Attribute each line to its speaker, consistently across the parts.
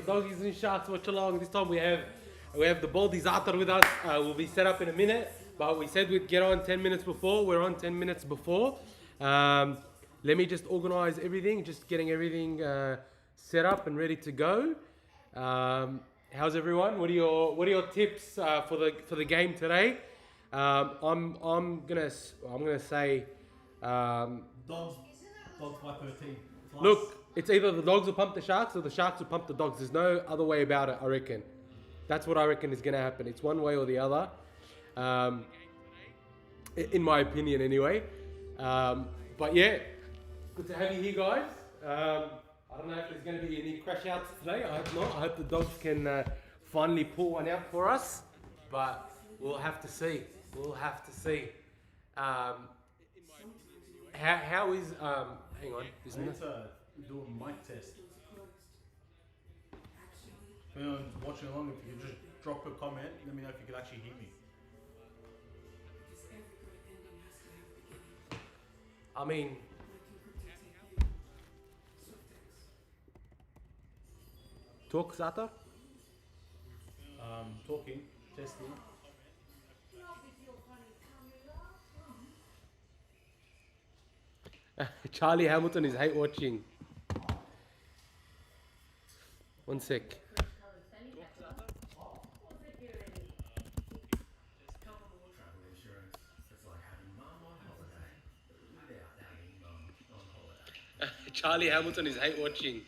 Speaker 1: Doggies and Sharks watch along. This time we have the Baldy Zaatar with us. We'll be set up in a minute, but we said we'd get on 10 minutes before. We're on 10 minutes before. Let me just organize everything, just getting everything set up and ready to go. How's everyone? What are your tips for the game today? I'm gonna say
Speaker 2: Dogs by 13. Plus.
Speaker 1: look, it's either the Dogs will pump the Sharks or the Sharks will pump the Dogs. There's no other way about it, I reckon. That's what I reckon is going to happen. It's one way or the other, in my opinion anyway. But yeah, good to have you here, guys. I don't know if there's going to be any crash outs today. I hope not. I hope the Dogs can finally pull one out for us. But we'll have to see. We'll have to see. How is... hang on.
Speaker 2: I need to do a mic test. If anyone's watching along, if you could just drop a comment, let me know if you could actually hear me.
Speaker 1: I mean... Talk, Zaatar?
Speaker 2: Talking, testing.
Speaker 1: Charlie Hamilton is hate watching. One sec. Charlie Hamilton is hate watching.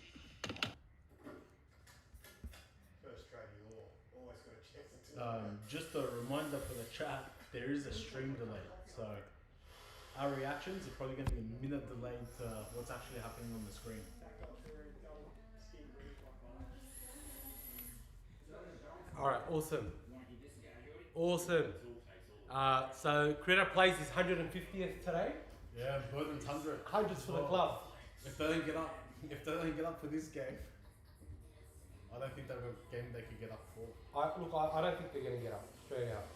Speaker 2: Just a reminder for the chat, there is a stream delay, so our reactions are probably going to be a minute delayed to what's actually happening on the screen.
Speaker 1: Alright, awesome. Awesome. So Critter plays his 150th today.
Speaker 2: Yeah, Burton's 100.
Speaker 1: Hundreds for the club.
Speaker 2: If they don't get up for this game, I don't think they've got a game they could get up for.
Speaker 1: I don't think they're going to get up. Straight out.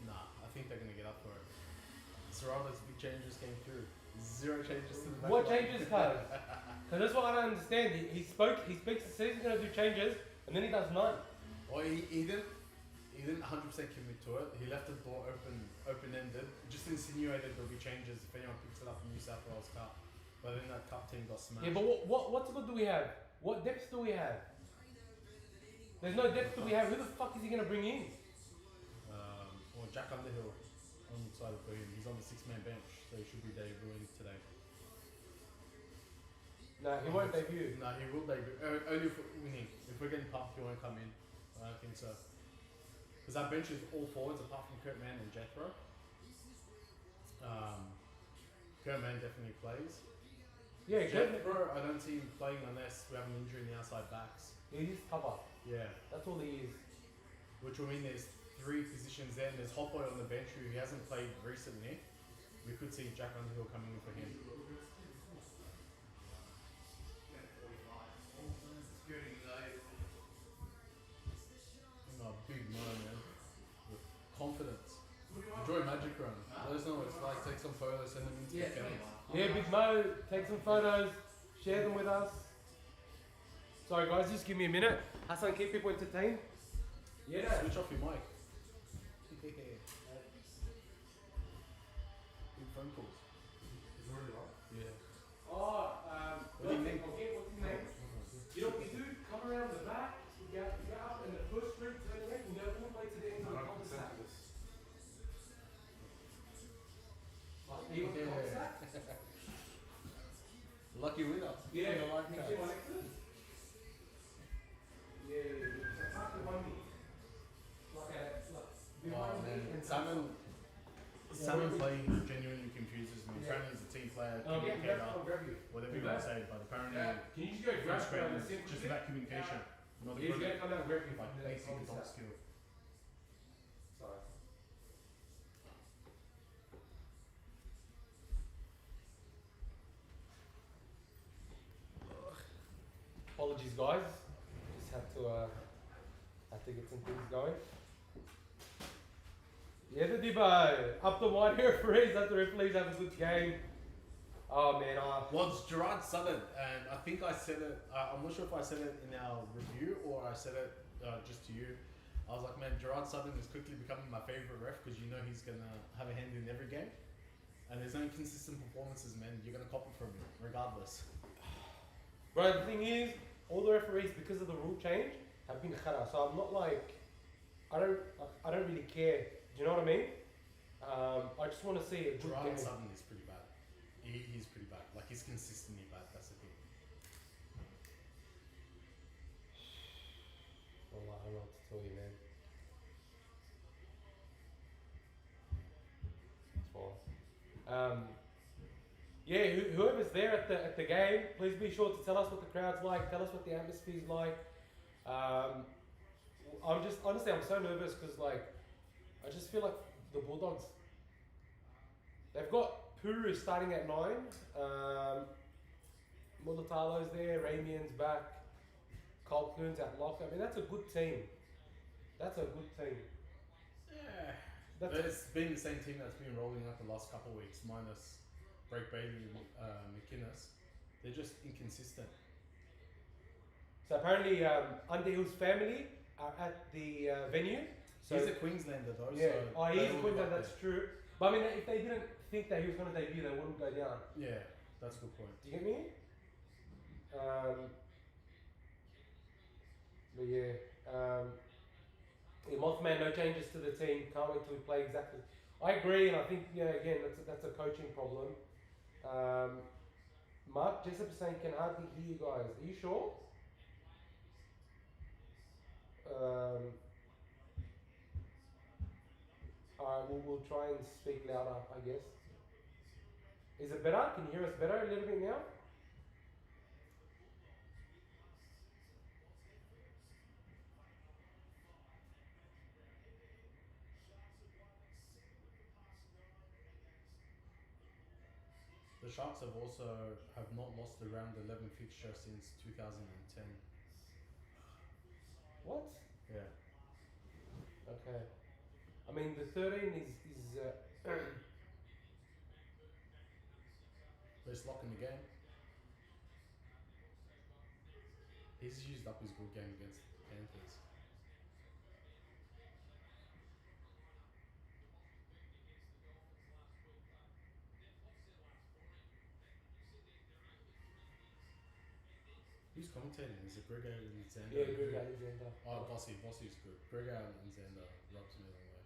Speaker 2: Nah, I think they're going to get up for it. Serrano's big changes came through. Zero changes to the back
Speaker 1: What
Speaker 2: line.
Speaker 1: changes, cuz? Because that's what I don't understand. He speaks, says he's going to do changes, and then he does none.
Speaker 2: Well, he didn't 100% commit to it. He left the door open-ended. Just insinuated there'll be changes if anyone picks it up in New South Wales Cup. But then that cup team got smashed.
Speaker 1: Yeah, but what's good do we have? What depth do we have? There's no depth do we have. Who the fuck is he going to bring in?
Speaker 2: Or Jack Underhill on the side for him. He's on the 6-man bench, so he should be debuting today.
Speaker 1: No, he won't debut.
Speaker 2: No, he will debut. Only if we're getting pumped, he won't come in. I don't think so. Because that bench is all forwards apart from Kurtman and Jethro. Kurtman definitely plays.
Speaker 1: Yeah,
Speaker 2: Jethro, I don't see him playing unless we have an injury in the outside backs.
Speaker 1: He's cover.
Speaker 2: Yeah.
Speaker 1: That's all he is.
Speaker 2: Which will mean there's 3 positions there, and there's Hoppo on the bench who hasn't played recently. We could see Jack Underhill coming in for him. Big Mo, man. With confidence. Enjoy Magic Run. Let us know what it's like. Take some photos, send them into the channel.
Speaker 1: Yeah, Big Mo, take some photos, share them with us. Sorry guys, just give me a minute. Hassan, keep people entertained. Yeah.
Speaker 2: Switch off your mic. Big phone calls.
Speaker 3: Is it already on?
Speaker 2: Yeah.
Speaker 1: Oh,
Speaker 2: What do you think?
Speaker 1: What's his name? You know, we do come around the back, we go up in the first street, turn left, and go all the way to the end of the cul-de-sac.
Speaker 2: Lucky winner.
Speaker 1: Yeah,
Speaker 2: In the life
Speaker 1: next
Speaker 2: card.
Speaker 1: one, next one. Yeah, so park behind me.
Speaker 2: Oh man, Salmon playing genuinely confuses me. Apparently he's a team player, communicator, whatever you want to say, but apparently
Speaker 1: Can you just go grab
Speaker 2: frustrating
Speaker 1: the
Speaker 2: is just about communication. Not a
Speaker 1: Yeah, you gotta
Speaker 2: good
Speaker 1: come out and grab me.
Speaker 2: like basic dog skill.
Speaker 1: Sorry. Apologies, guys. Just had to get some things going. Yeah, the Dibbo. Up the wide referees. Let the referees have a good game. Oh man,
Speaker 2: Well, it's Gerard Sutton, and I think I said it. I'm not sure if I said it in our review before I said it just to you. I was like, man, Gerard Southern is quickly becoming my favorite ref because you know he's gonna have a hand in every game, and there's no inconsistent performances, man. You're gonna copy from him regardless.
Speaker 1: Bro, the thing is, all the referees, because of the rule change, have been khara. So I'm not like, I don't really care. Do you know what I mean? I just want to see a good
Speaker 2: Gerard
Speaker 1: game.
Speaker 2: Southern is pretty bad. He's pretty bad. Like he's consistently bad. That's the thing.
Speaker 1: Well, I don't know what to tell you, man. That's fine. Yeah, whoever's there at the game, please be sure to tell us what the crowd's like. Tell us what the atmosphere's like. I'm just honestly, I'm so nervous because like, I just feel like the Bulldogs. They've got Puru starting at 9. Mulatalo's there. Ramian's back. Colquhoun's at lock. I mean, that's a good team. That's a good team.
Speaker 2: Yeah.
Speaker 1: That's
Speaker 2: But it's been the same team that's been rolling out the last couple of weeks, minus Break Bailey and McInnes. They're just inconsistent.
Speaker 1: So apparently, Underhill's family are at the venue. So
Speaker 2: He's a Queenslander though.
Speaker 1: yeah,
Speaker 2: So
Speaker 1: oh,
Speaker 2: they
Speaker 1: he's a
Speaker 2: all
Speaker 1: Queenslander.
Speaker 2: got
Speaker 1: That's true. But I mean, if they didn't think that he was going to debut, they wouldn't go down.
Speaker 2: there. Yeah, that's a good point.
Speaker 1: Do you get me? But yeah, Mothman, no changes to the team. Can't wait till we play exactly. I agree, and I think again that's a coaching problem. Mark Jessup is saying can hardly hear you guys. Are you sure? Alright, we'll try and speak louder, I guess. Is it better? Can you hear us better a little bit now?
Speaker 2: The Sharks have not lost the round 11 fixture since 2010.
Speaker 1: What?
Speaker 2: Yeah.
Speaker 1: Okay. I mean, the 13 is
Speaker 2: Best lock in the game. He's used up his good game against the Panthers. Who's commentating? Is it Greg Alexander?
Speaker 1: yeah, good Alexander.
Speaker 2: Oh, Bossy's good. Greg Alexander rubs me the wrong way.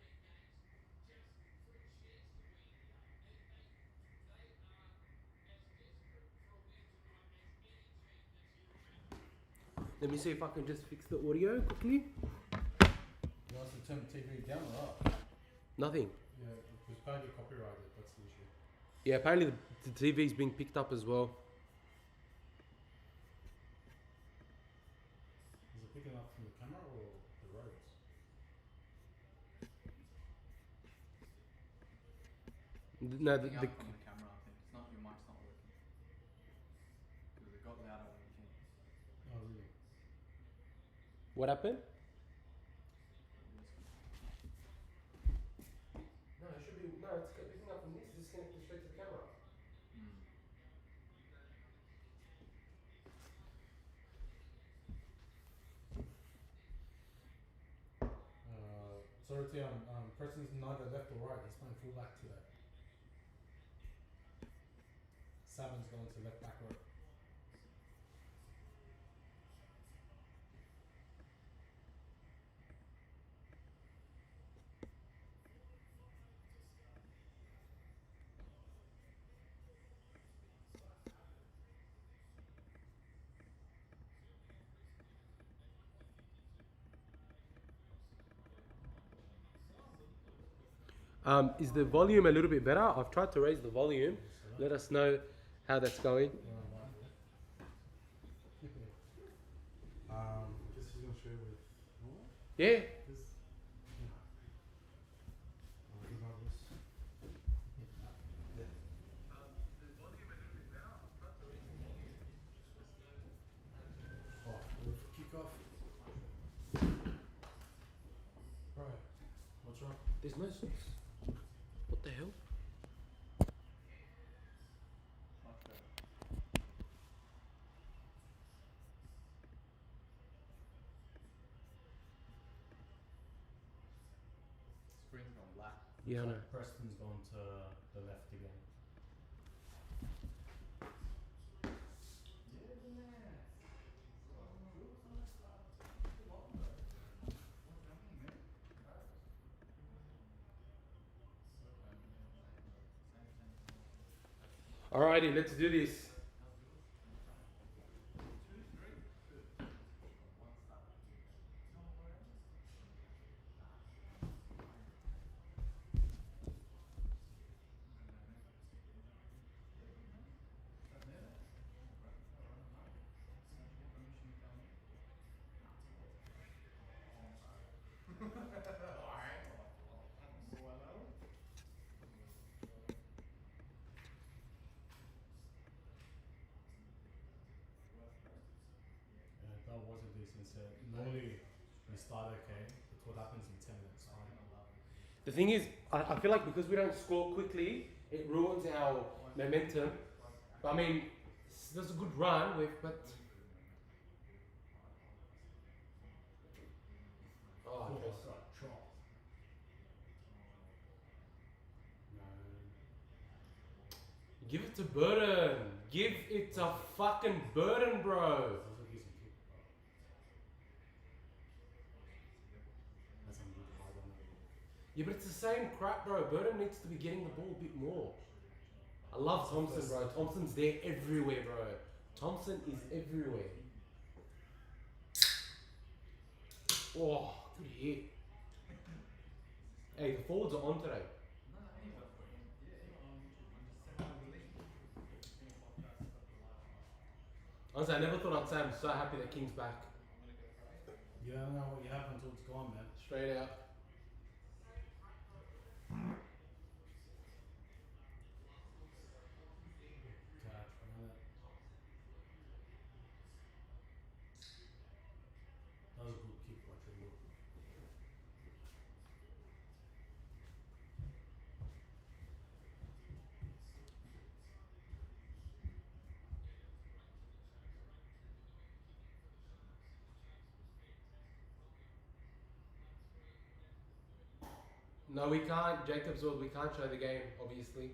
Speaker 1: Let me see if I can just fix the audio quickly.
Speaker 2: You want us to turn the TV down or up?
Speaker 1: Nothing.
Speaker 2: Yeah, because apparently copyrighted, that's the issue.
Speaker 1: Yeah, apparently the TV's being picked up as well.
Speaker 2: Is it picking up from the camera or the roads?
Speaker 1: No,
Speaker 4: Picking up from the camera, I think. It's not, your mic's not working. Because it got louder when you came.
Speaker 2: Oh, really?
Speaker 1: what happened? No, it should be. No, it's picking up from this. It's connected straight to the camera.
Speaker 2: Sorry, Tim. Preston's neither left or right. He's playing full back today. Salmon's going to left back row.
Speaker 1: Is the volume a little bit better? I've tried to raise the volume. Let us know how that's going.
Speaker 3: Guess he's gonna share with Noah?
Speaker 1: Yeah.
Speaker 3: This, regardless. Yeah.
Speaker 2: Oh, kick off. Right. What's wrong?
Speaker 1: There's no sauce. What the hell?
Speaker 4: Much better.
Speaker 1: Yeah, I know.
Speaker 2: Preston's gone to the left again.
Speaker 1: Alrighty, let's do this.
Speaker 2: That was a decent set. Normally, we start okay. It's what happens in 10 minutes time.
Speaker 1: The thing is, I feel like because we don't score quickly, it ruins our momentum. But I mean, there's a good run with, but. Oh,
Speaker 2: Oh,
Speaker 1: okay.
Speaker 2: chop. No.
Speaker 1: Give it to Burden. Give it to fucking Burden, bro.
Speaker 2: That was a decent kick. That's a good hard on that.
Speaker 1: Yeah, but it's the same crap, bro. Burden needs to be getting the ball a bit more. I love Thompson, bro. Thompson's there everywhere, bro. Thompson is everywhere. Oh, good hit. Hey, the forwards are on today. Honestly, I never thought I'd say I'm so happy that King's back.
Speaker 2: You don't know what you have until it's gone, man.
Speaker 1: Straight out.
Speaker 2: Catch, run it. That was a good kick by Trimble.
Speaker 1: No, we can't. Jacob's World, we can't show the game, obviously.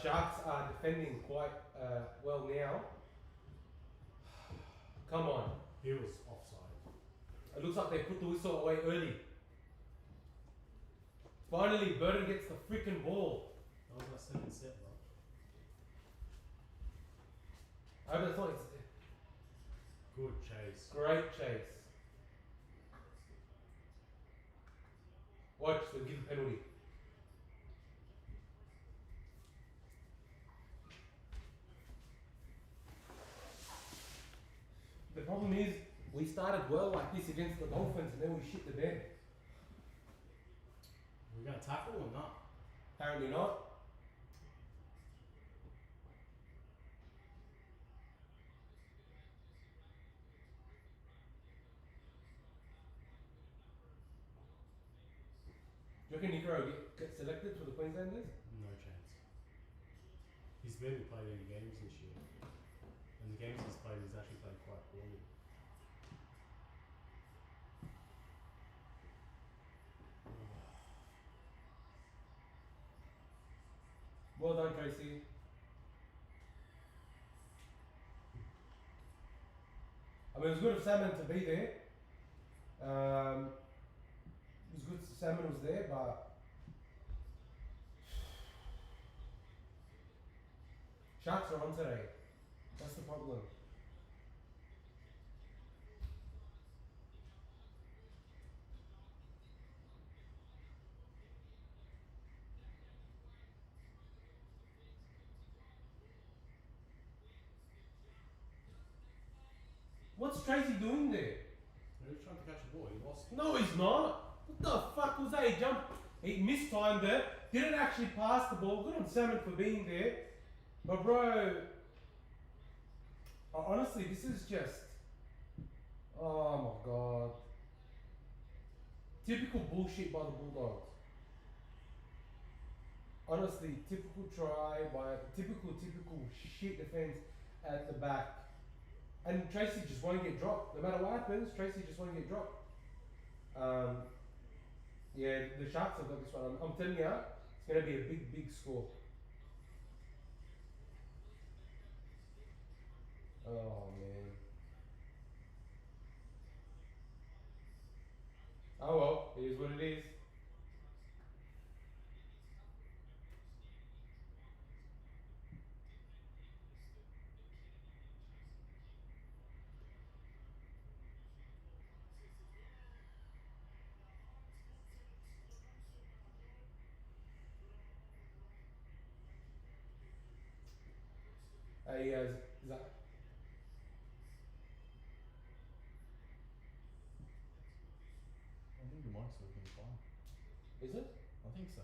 Speaker 1: Sharks are defending quite well now. Come on.
Speaker 2: He was offside.
Speaker 1: It looks like they put the whistle away early. Finally, Burden gets the freaking ball.
Speaker 2: That was our second set, bro.
Speaker 1: I would have thought it's
Speaker 2: Good chase.
Speaker 1: great chase. Watch, they'll give a penalty. The problem is, we started well like this against the Dolphins and then we shit the bed.
Speaker 2: We're gonna tackle or not?
Speaker 1: Apparently not. Do you reckon Nico will get selected for the Queenslanders?
Speaker 2: No chance. He's barely played any games this year. And the games he's played, he's actually played quite poorly.
Speaker 1: Well done, Tracy. I mean, it was good of Salmon to be there. It was good Salmon was there, but Sharks are on today. That's the problem. What's Tracy doing there?
Speaker 2: He was trying to catch a ball, he lost it.
Speaker 1: No, he's not. What the fuck was that? He jumped. He mistimed it. Didn't actually pass the ball. Good on Salmon for being there. But bro, honestly, this is just. Oh my god. Typical bullshit by the Bulldogs. Honestly, typical try by typical shit defense at the back. And Tracy just won't get dropped. No matter what happens, Tracy just won't get dropped. Yeah, the Sharks have got this one. I'm telling you, it's going to be a big score. Oh man. Oh well, it is what it is. Hey,
Speaker 4: I think your mic's working fine.
Speaker 1: is it?
Speaker 4: I think so.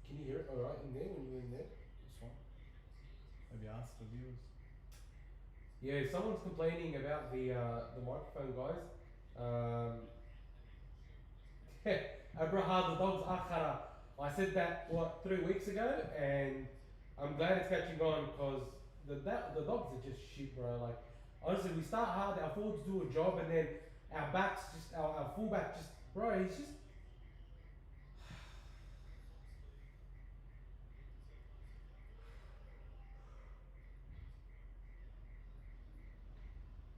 Speaker 1: Can you hear it alright in there when you're in there?
Speaker 4: This one. Maybe ask the viewers.
Speaker 1: Yeah, someone's complaining about the microphone, guys. Abraha the dogs akhara. I said that what 3 weeks ago, and I'm glad it's catching on because the dogs are just shit, bro. Like honestly, we start hard, our forwards do a job, and then our backs just our fullback just, bro. He's just.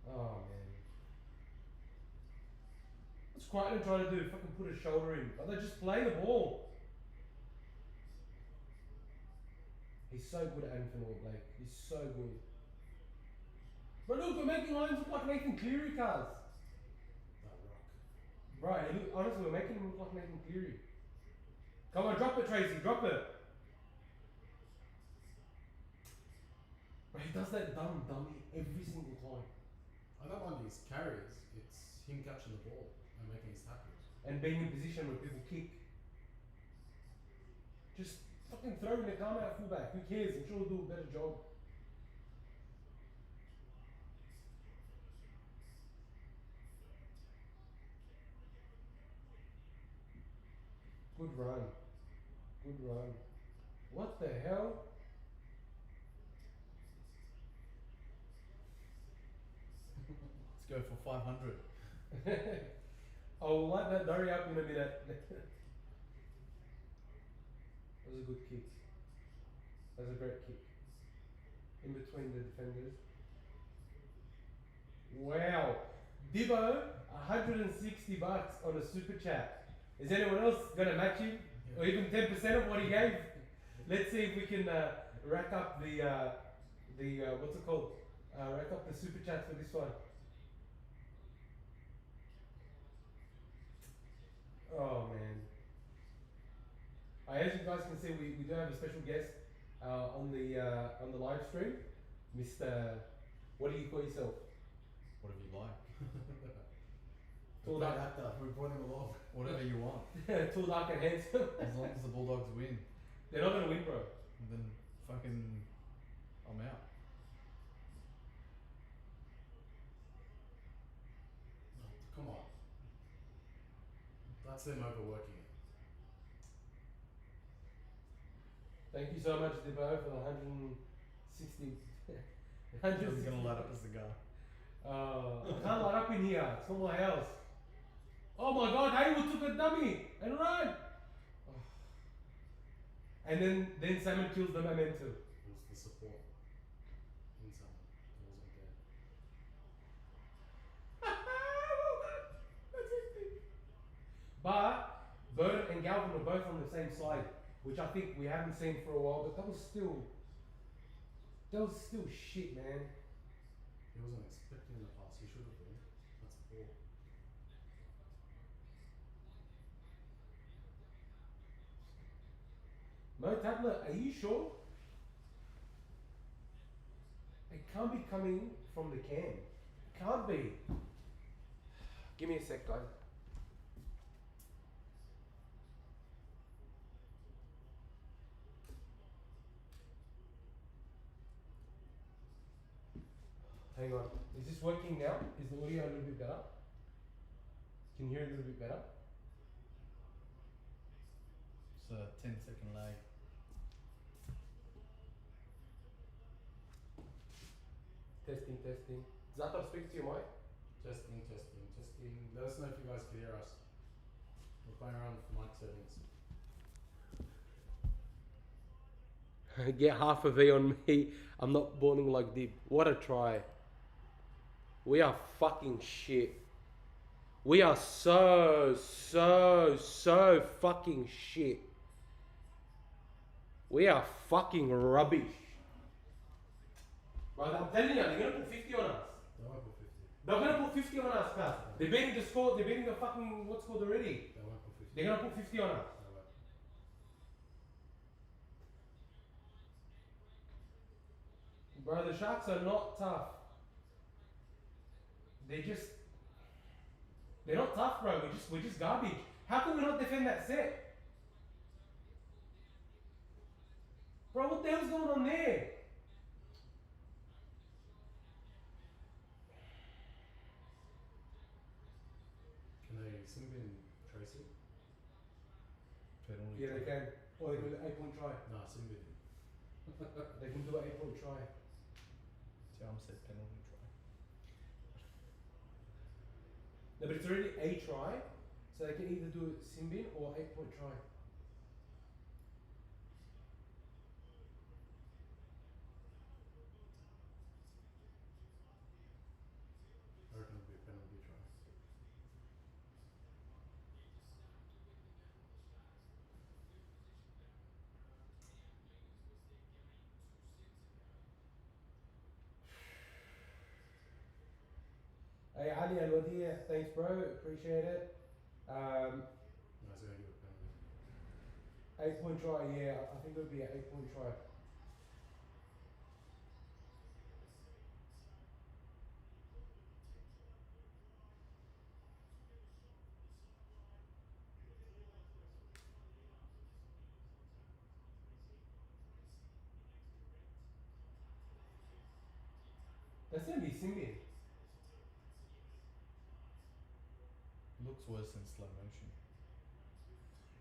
Speaker 1: Oh man. What's Crichton trying to do? Fucking put a shoulder in. But they just play the ball. He's so good at Anthony Blake. He's so good. But look, we're making lines look like Nathan Cleary cars.
Speaker 2: That rock.
Speaker 1: Bro, look, honestly, we're making him look like Nathan Cleary. Come on, drop it, Tracy, drop it. Bro, he does that dummy every single time.
Speaker 2: I don't mind his carries. It's him catching the ball and making his tackles.
Speaker 1: And being in position where people kick. Just fucking throw in the calm out fullback. Who cares? I'm sure he'll do a better job. Good run. Good run. What the hell?
Speaker 4: Let's go for 500.
Speaker 1: I'll light that Dory up in a minute. That was a good kick. That was a great kick. In between the defenders. Wow. Dibbo, $160 on a super chat. Is anyone else gonna match him?
Speaker 2: Yeah.
Speaker 1: Or even 10% of what he gave? Let's see if we can rack up the what's it called? Rack up the super chats for this one. Oh man. As you guys can see, we do have a special guest on the live stream, Mr. What do you call yourself?
Speaker 4: Whatever you like.
Speaker 1: Tall,
Speaker 2: Bad
Speaker 1: dark,
Speaker 2: actor. We brought him along.
Speaker 4: Whatever you want.
Speaker 1: tall, dark, and handsome.
Speaker 4: As long as the Bulldogs win.
Speaker 1: They're not gonna win, bro.
Speaker 4: And then fucking I'm out.
Speaker 2: No, come on. That's them overworking it.
Speaker 1: Thank you so much, Dibbo, for the 160.
Speaker 4: I was gonna light up a cigar.
Speaker 1: I can't light up in here. It's not my house. Oh my God! Haywood took a dummy and ran. Oh. And then Salmon kills the momentum.
Speaker 2: It was the support. In someone. It wasn't there.
Speaker 1: That's it. But Bert and Galvin were both on the same side, which I think we haven't seen for a while. But that was still shit, man.
Speaker 2: He wasn't expecting the pass. He should have been. That's poor.
Speaker 1: Mo Tablet, are you sure? It can't be coming from the can. It can't be. Give me a sec, guys. Hang on. Is this working now? Is the audio a little bit better? Can you hear a little bit better?
Speaker 4: It's a 10-second lag.
Speaker 1: Testing. Zaatar, speak to your mic.
Speaker 2: Testing. Let us know if you guys can hear us. We're playing around with mic settings.
Speaker 1: Get half a V on me. I'm not balling like Dib. What a try. We are fucking shit. We are so fucking shit. We are fucking rubbish. Right, I'm telling you, they're gonna put 50 on us.
Speaker 3: They won't put 50.
Speaker 1: They're gonna put 50 on us, cuz. They're beating the score, they're beating the fucking what's called already.
Speaker 3: They won't put 50.
Speaker 1: They're gonna put 50 on us.
Speaker 3: They won't.
Speaker 1: Bro, the Sharks are not tough. They're not tough, bro. We're just garbage. How can we not defend that set? Bro, what the hell's going on there?
Speaker 2: Can they sim bin Tracy?
Speaker 4: Penalty.
Speaker 1: Yeah, they can. Or they can do an 8-point try.
Speaker 2: Nah, sim bin.
Speaker 1: They can do an 8-point try.
Speaker 4: Tiam said penalty try.
Speaker 1: No, but it's already a try, so they can either do a sim bin or 8-point try.
Speaker 2: I reckon it'll be a penalty try.
Speaker 1: Hey, Ali Al-Wadi, thanks bro, appreciate it.
Speaker 2: No, it's gonna give a penalty.
Speaker 1: 8-point try, yeah, I think it would be an 8-point try. That's gonna be sim bin.
Speaker 4: Looks worse in slow motion.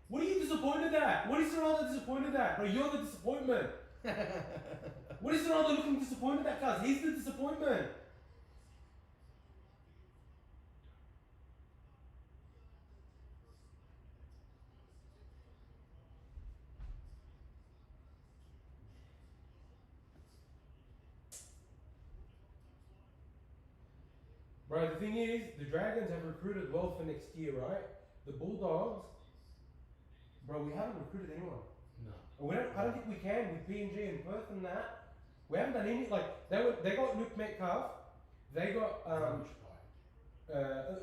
Speaker 1: What are you disappointed at? What is Ronaldo disappointed at? Bro, you're the disappointment. What is Ronaldo looking disappointed at, cuz? He's the disappointment. Bro, the thing is, the Dragons have recruited well for next year, right? The Bulldogs, bro, we haven't recruited anyone.
Speaker 2: No.
Speaker 1: And we don't, I don't think we can with PNG and Perth and that. We haven't done any, like, they got Luke Metcalf, they got,
Speaker 2: Rubbish guy.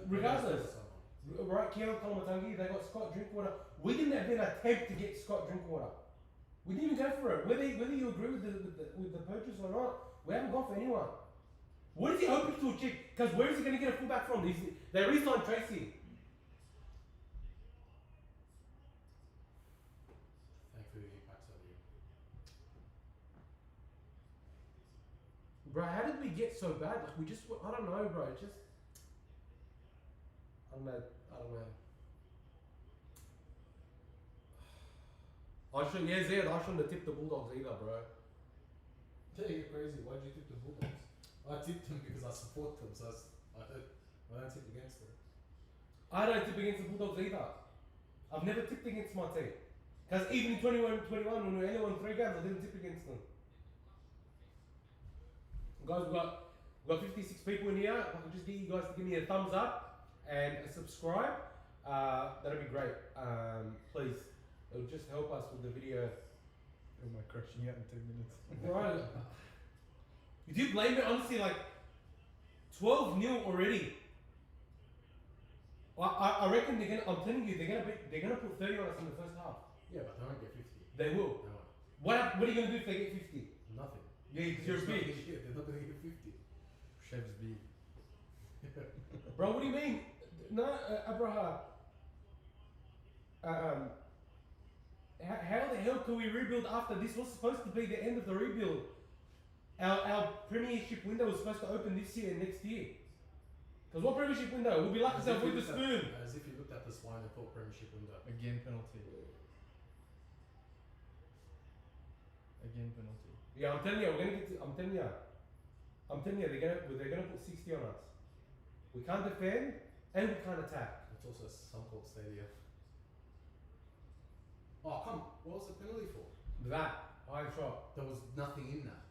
Speaker 1: regardless, right, Keon Kolomatangi, they got Scott Drinkwater. We didn't even attempt to get Scott Drinkwater. We didn't even go for it. Whether you agree with the purchase or not, we haven't gone for anyone. What is he hoping to achieve? Because where is he going to get a fullback from? They re-signed Tracy.
Speaker 2: Thankfully, he packs out here.
Speaker 1: Bro, how did we get so bad? Like, we just, I don't know, bro. It's just, I don't know. Zed, I shouldn't have tipped the Bulldogs either, bro.
Speaker 2: Yeah, you're crazy. Why'd you tip the Bulldogs? I tipped them because I support them, so I don't tip against them.
Speaker 1: I don't tip against the Bulldogs either. I've never tipped against my team. Because even in 21 when we only won 3 games, I didn't tip against them. Guys, we've got 56 people in here. If I could just get you guys to give me a thumbs up and a subscribe, that'd be great. Please, it would just help us with the video.
Speaker 4: Who am I crushing out in 2 minutes?
Speaker 1: Right. If you blame it, honestly, like 12-0 already. I reckon they're gonna. I'm telling you, they're gonna put 30 on us in the first half.
Speaker 2: Yeah, but they won't get 50.
Speaker 1: They will.
Speaker 2: They won't.
Speaker 1: What are you gonna do if they get 50?
Speaker 2: Nothing.
Speaker 1: Yeah, because you're a
Speaker 2: They're not
Speaker 1: bitch.
Speaker 2: gonna get- They're not going to get 50.
Speaker 4: Chef's big.
Speaker 1: Bro, what do you mean? No, Abraha. How the hell can we rebuild after this was supposed to be the end of the rebuild? Our premiership window was supposed to open this year and next year. Because what premiership window? We'll be lucky to with the spoon.
Speaker 2: As if you looked at the swine and thought premiership window.
Speaker 4: Again penalty. Again penalty.
Speaker 1: Yeah, I'm telling you, we're gonna get to, I'm telling you, they're gonna put 60 on us. We can't defend and we can't attack.
Speaker 2: It's also Suncourt Stadium. Oh come, what was the penalty for?
Speaker 1: That high shot.
Speaker 2: There was nothing in that.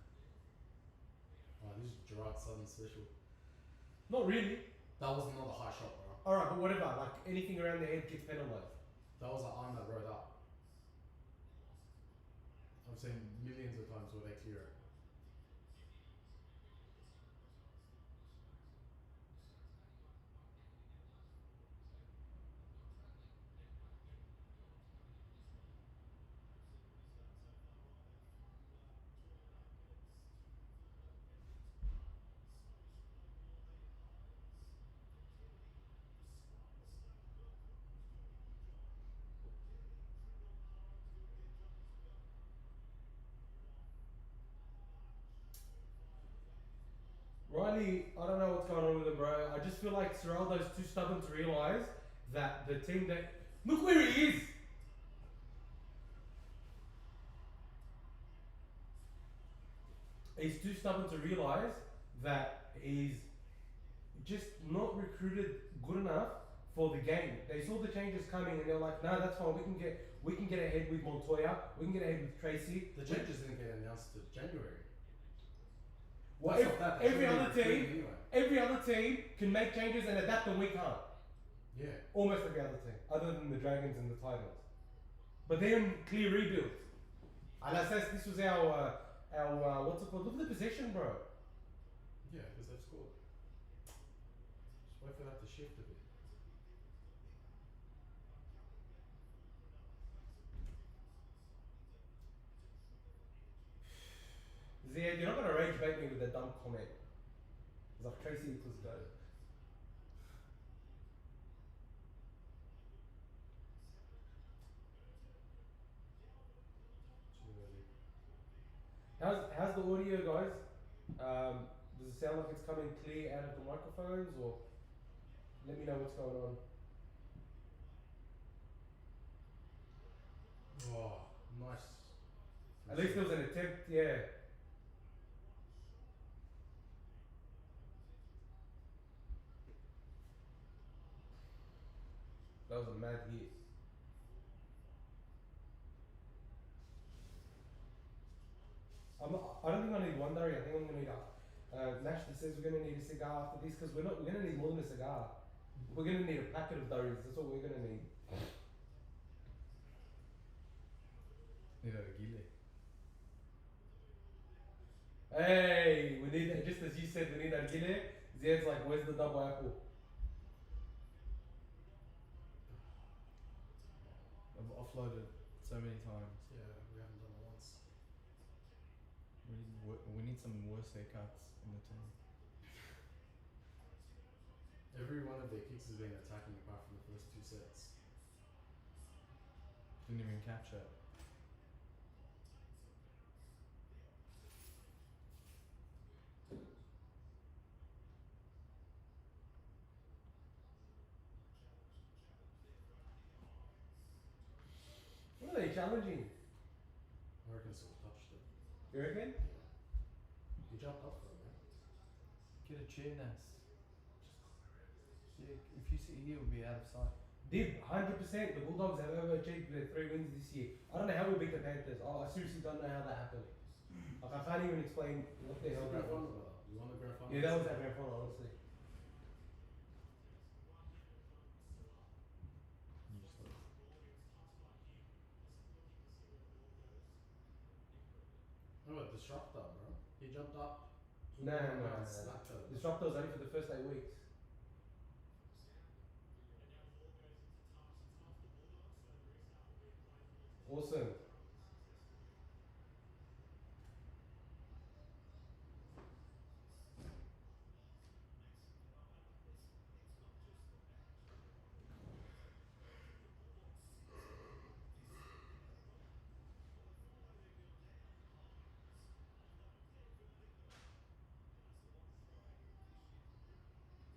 Speaker 2: Oh, this is Gerard Sutton special.
Speaker 1: Not really.
Speaker 2: That was not a high shot, bro.
Speaker 1: Alright, but whatever. Like anything around the head gets penalised.
Speaker 2: That was an arm that rode up. I've seen millions of times where they clear it.
Speaker 1: Riley, I don't know what's going on with him, bro. I just feel like Seraldo's too stubborn to realise that the team that. Look where he is! He's too stubborn to realise that he's just not recruited good enough for the game. They saw the changes coming and they're like, no, that's fine. We can get ahead with Montoya. We can get ahead with Tracy.
Speaker 2: The changes didn't get announced till January.
Speaker 1: Well,
Speaker 2: That's not that, they
Speaker 1: every
Speaker 2: shouldn't
Speaker 1: other
Speaker 2: be recruiting
Speaker 1: team,
Speaker 2: anyway.
Speaker 1: every other team can make changes and adapt, and we can't.
Speaker 2: Yeah.
Speaker 1: Almost every other team, other than the Dragons and the Titans. But they're in clear rebuild. And I said this was our what's it called? Look at the possession, bro.
Speaker 2: Yeah, because they've scored. Just wait for that to shift a bit.
Speaker 1: Ziad, you're not gonna rage bait me with a dumb comment. It's like Tracy equals go.
Speaker 2: Too early.
Speaker 1: How's the audio, guys? Does it sound like it's coming clear out of the microphones, or let me know what's going on.
Speaker 2: Oh, nice.
Speaker 1: At least there was an attempt, yeah. That was a mad hit. I don't think I need one durry. I think I'm gonna need a. Nash that says we're gonna need a cigar after this because we're gonna need more than a cigar. We're gonna need a packet of durries. That's what we're gonna need.
Speaker 2: Need a gile.
Speaker 1: Hey, we need just as you said, we need that gile. Ziad's like, where's the double apple?
Speaker 4: I've offloaded so many times.
Speaker 2: Yeah, we haven't done it once.
Speaker 4: We need some worse haircuts in the team.
Speaker 2: Every one of their kicks has been attacking apart from the first two sets.
Speaker 4: Didn't even catch it.
Speaker 1: What are they challenging?
Speaker 2: I reckon Saul touched it.
Speaker 1: You reckon?
Speaker 2: He jumped up for it, man.
Speaker 4: Get a chair, Nas. Yeah, if you sit here, we'll be out of sight.
Speaker 1: Did 100%. The Bulldogs have overachieved their 3 wins this year. I don't know how we beat the Panthers. Oh, I seriously don't know how that happened. Like I can't even explain what the
Speaker 2: It's
Speaker 1: hell
Speaker 2: the grand
Speaker 1: happened.
Speaker 2: final, brother. You won the grand final.
Speaker 1: Yeah, that was that grand final, honestly.
Speaker 4: Useless.
Speaker 2: Oh, but Disruptor, bro. He jumped up.
Speaker 1: No.
Speaker 2: Slapped her.
Speaker 1: Disruptor was only for the first 8 weeks. Awesome.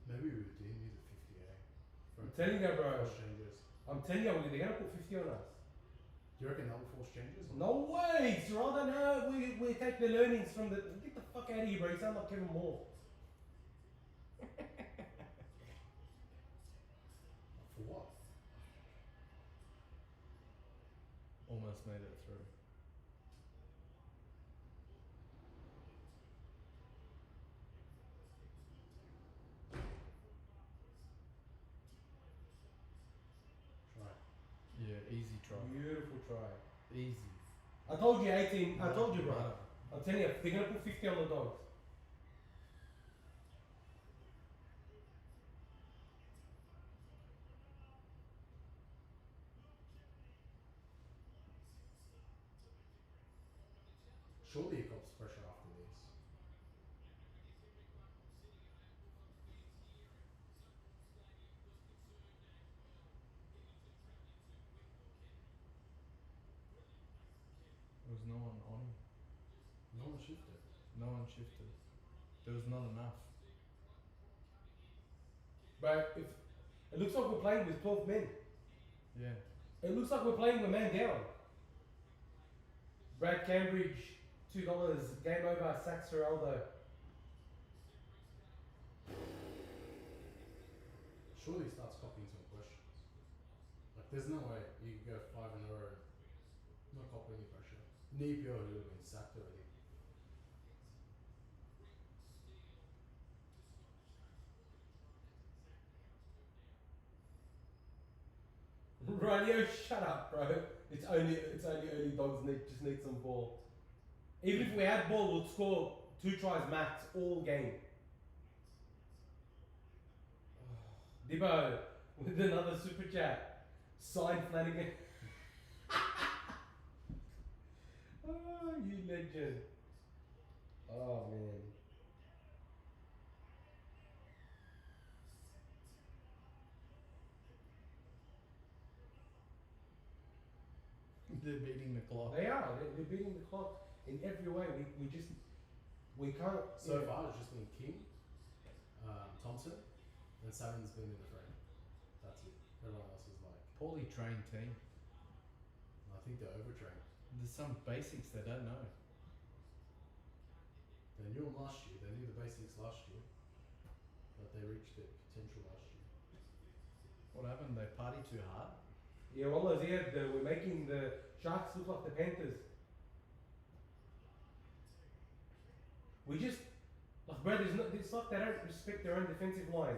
Speaker 2: Maybe we do need a 50A. For
Speaker 1: I'm telling you, bro.
Speaker 2: force changes.
Speaker 1: I'm telling you, they're gonna put 50 on us.
Speaker 2: Do you reckon that will force changes? Or
Speaker 1: No way, Serrano, no. We take the learnings from the. Get the fuck out of here, bro. You sound like Kevin Moore.
Speaker 2: For what?
Speaker 4: almost made it through.
Speaker 2: Try.
Speaker 4: Yeah, easy try.
Speaker 1: Beautiful try.
Speaker 4: Easy.
Speaker 1: I told you 18. I told you, bro. I'm telling you, they're gonna put 50 on the dogs.
Speaker 2: Surely he cops pressure after this.
Speaker 4: There was no one on him.
Speaker 2: No one shifted.
Speaker 4: No one shifted. There was not enough.
Speaker 1: But if it looks like we're playing with 12 men.
Speaker 4: Yeah.
Speaker 1: It looks like we're playing the man down. Brad Cambridge, $2. Game over. Sack Seraldo.
Speaker 2: Surely he starts copying some questions. Like, there's no way you can go 5 in a row and not copy any pressure. Nipio would have been sacked already.
Speaker 1: Radio, shut up, bro. It's only early dogs just need some ball. Even if we had ball, we'd score 2 tries max all game. Dibbo with another super chat. Sign Flanagan. Oh, you legend. Oh man.
Speaker 4: They're beating the clock.
Speaker 1: They are. They're beating the clock in every way. We can't.
Speaker 2: So
Speaker 1: yeah.
Speaker 2: far, it's just been King, Thompson, and Salmon's been in the frame. That's it. Everyone else is like,
Speaker 4: Poorly trained team.
Speaker 2: I think they're overtrained.
Speaker 4: There's some basics they don't know.
Speaker 2: They knew them last year. They knew the basics last year, but they reached their potential last year.
Speaker 4: What happened? They party too hard?
Speaker 1: Yeah, well, we're making the Sharks look like the Panthers. We just, like, bro, it's like they don't respect their own defensive line.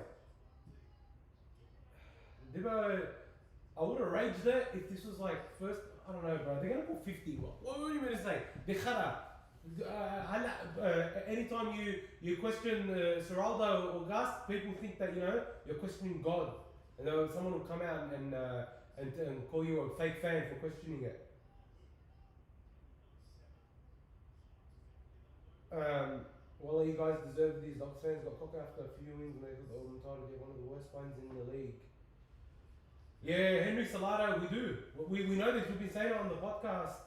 Speaker 1: Dibbo, I would have raged it if this was like first, I don't know, bro. They're going to put 50. What are you going to say? Dechara. Anytime you question Seraldo or Gus, people think that, you're questioning God. And someone will come out and call you a fake fan for questioning it. Well, you guys deserve these. Dogs fans got cocked after a few wins and they got entitled to get one of the worst spines in the league. Yeah, Henry Salato, we do. We know this. We've been saying it on the podcast,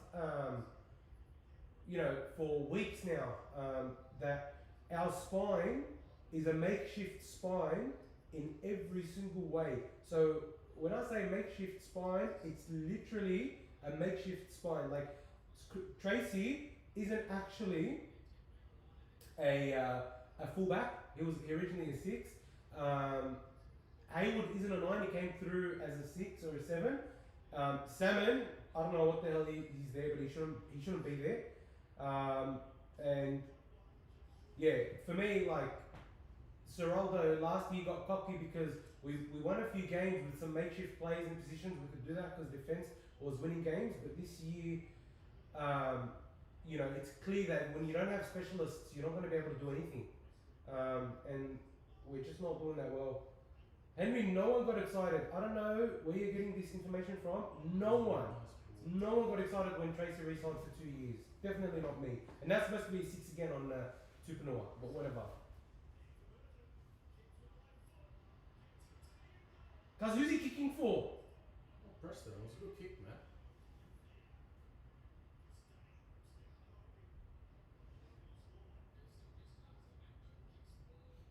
Speaker 1: for weeks now, that our spine is a makeshift spine in every single way. So when I say makeshift spine, it's literally a makeshift spine. Like Tracy isn't actually a fullback. He was originally a 6. Haywood isn't a 9. He came through as a 6 or a 7. Salmon, I don't know what the hell he's there, but he shouldn't be there. And yeah, for me, like Seraldo last year got cocky because we won a few games with some makeshift plays and positions. We could do that because defense was winning games. But this year, it's clear that when you don't have specialists, you're not going to be able to do anything. And we're just not doing that well. Henry, no one got excited. I don't know where you're getting this information from. No one got excited when Tracy re-signed for 2 years. Definitely not me. And that's supposed to be 6 again on Tupanua, but whatever. Cause who's he kicking for?
Speaker 2: Oh, Preston, it was a good kick, man.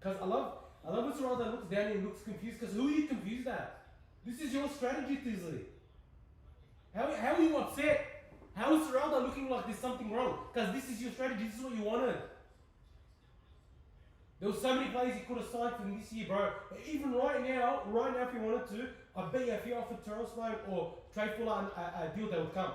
Speaker 1: Cause I love when Seraldo looks down and looks confused. Cause who are you confused at? This is your strategy, Tisley. How are you upset? How is Seraldo looking like there's something wrong? Cause this is your strategy. This is what you wanted. There was so many players he could have signed from this year, bro. Even right now, if he wanted to, I bet you if he offered Terrell Sloan or Trey Fuller a deal, they would come.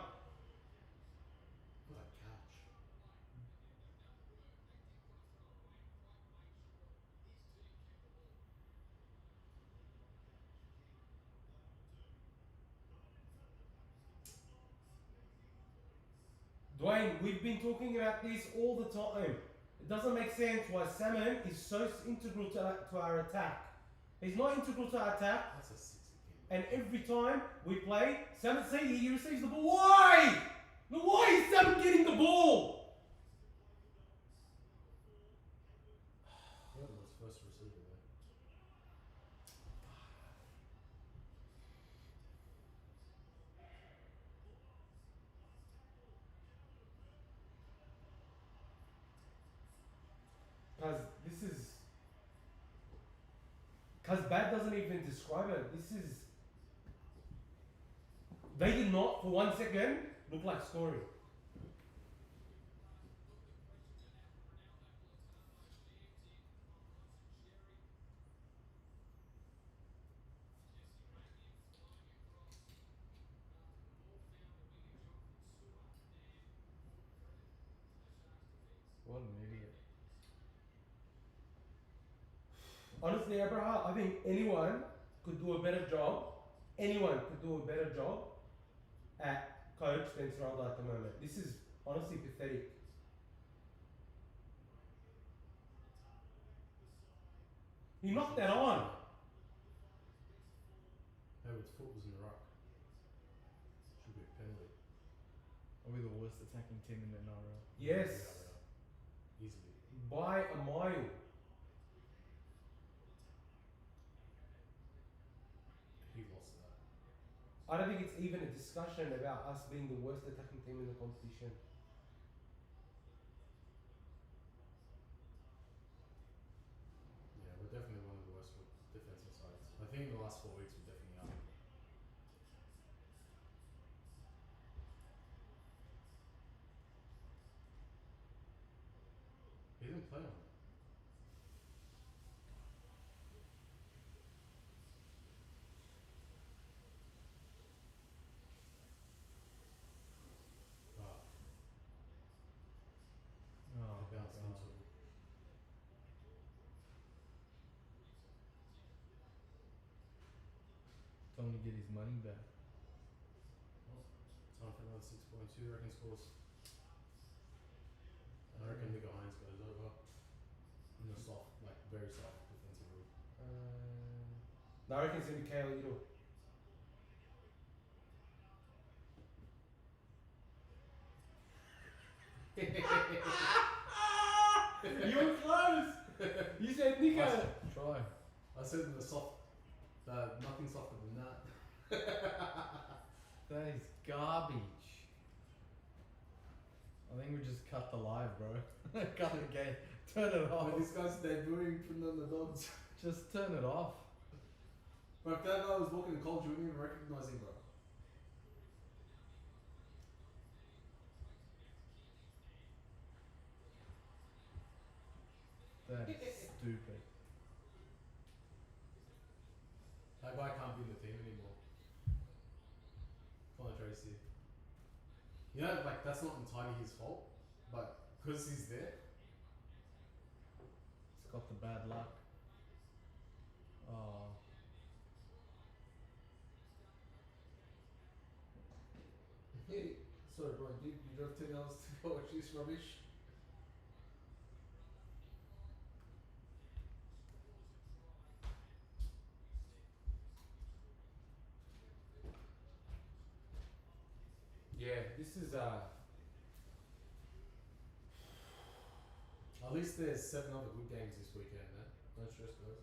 Speaker 1: Dwayne, we've been talking about this all the time. It doesn't make sense why Salmon is so integral to our attack. He's not integral to our attack,
Speaker 2: That's a 60
Speaker 1: and every time we play, Salmon, see, he receives the ball. Why? Why is Salmon getting the ball?
Speaker 2: Yeah, but it's first receiver there.
Speaker 1: Because bad doesn't even describe it. This is. They did not, for 1 second, look like scoring.
Speaker 4: What an idiot.
Speaker 1: Honestly, Abraham, I think anyone could do a better job. Anyone could do a better job at coach than Serraldo at the moment. This is honestly pathetic. He knocked that on.
Speaker 2: Hayward's foot was in the ruck. Should be a penalty.
Speaker 4: Are we the worst attacking team in the NRL?
Speaker 1: Yes,
Speaker 2: Yeah. Easily.
Speaker 1: by a mile.
Speaker 2: He lost that.
Speaker 1: I don't think it's even a discussion about us being the worst attacking team in the competition.
Speaker 2: Yeah, we're definitely one of the worst defensive sides. I think in the last 4 weeks we're definitely up. He didn't play on it. Ah,
Speaker 4: Oh,
Speaker 2: it bounced
Speaker 4: God.
Speaker 2: into him.
Speaker 4: Tell him to get his money back.
Speaker 2: Time for another 6.2, reckon scores. I reckon Nico Hines goes over. In the soft, like very soft defensive rule.
Speaker 1: No, I reckon it's going to be KO Edo. You were close! You said Nico!
Speaker 4: Try.
Speaker 2: I said in the soft, nothing softer than that.
Speaker 4: That is garbage. I think we just cut the live, bro. Cut the game. Turn it
Speaker 2: But
Speaker 4: off.
Speaker 2: this guy's debuting, putting on the dogs.
Speaker 4: Just turn it off.
Speaker 2: But if that guy was walking the college, you wouldn't even recognize him, bro.
Speaker 4: That is stupid.
Speaker 2: That guy can't be in the team anymore. Connor Tracy. You know, like, that's not entirely his fault, but because he's there,
Speaker 4: It's got the bad luck. Oh.
Speaker 2: hey, sorry, bro, dude, you drove 10 hours to go watch this rubbish.
Speaker 1: Yeah, this is
Speaker 2: At least there's 7 other good games this weekend, man. Don't stress, guys.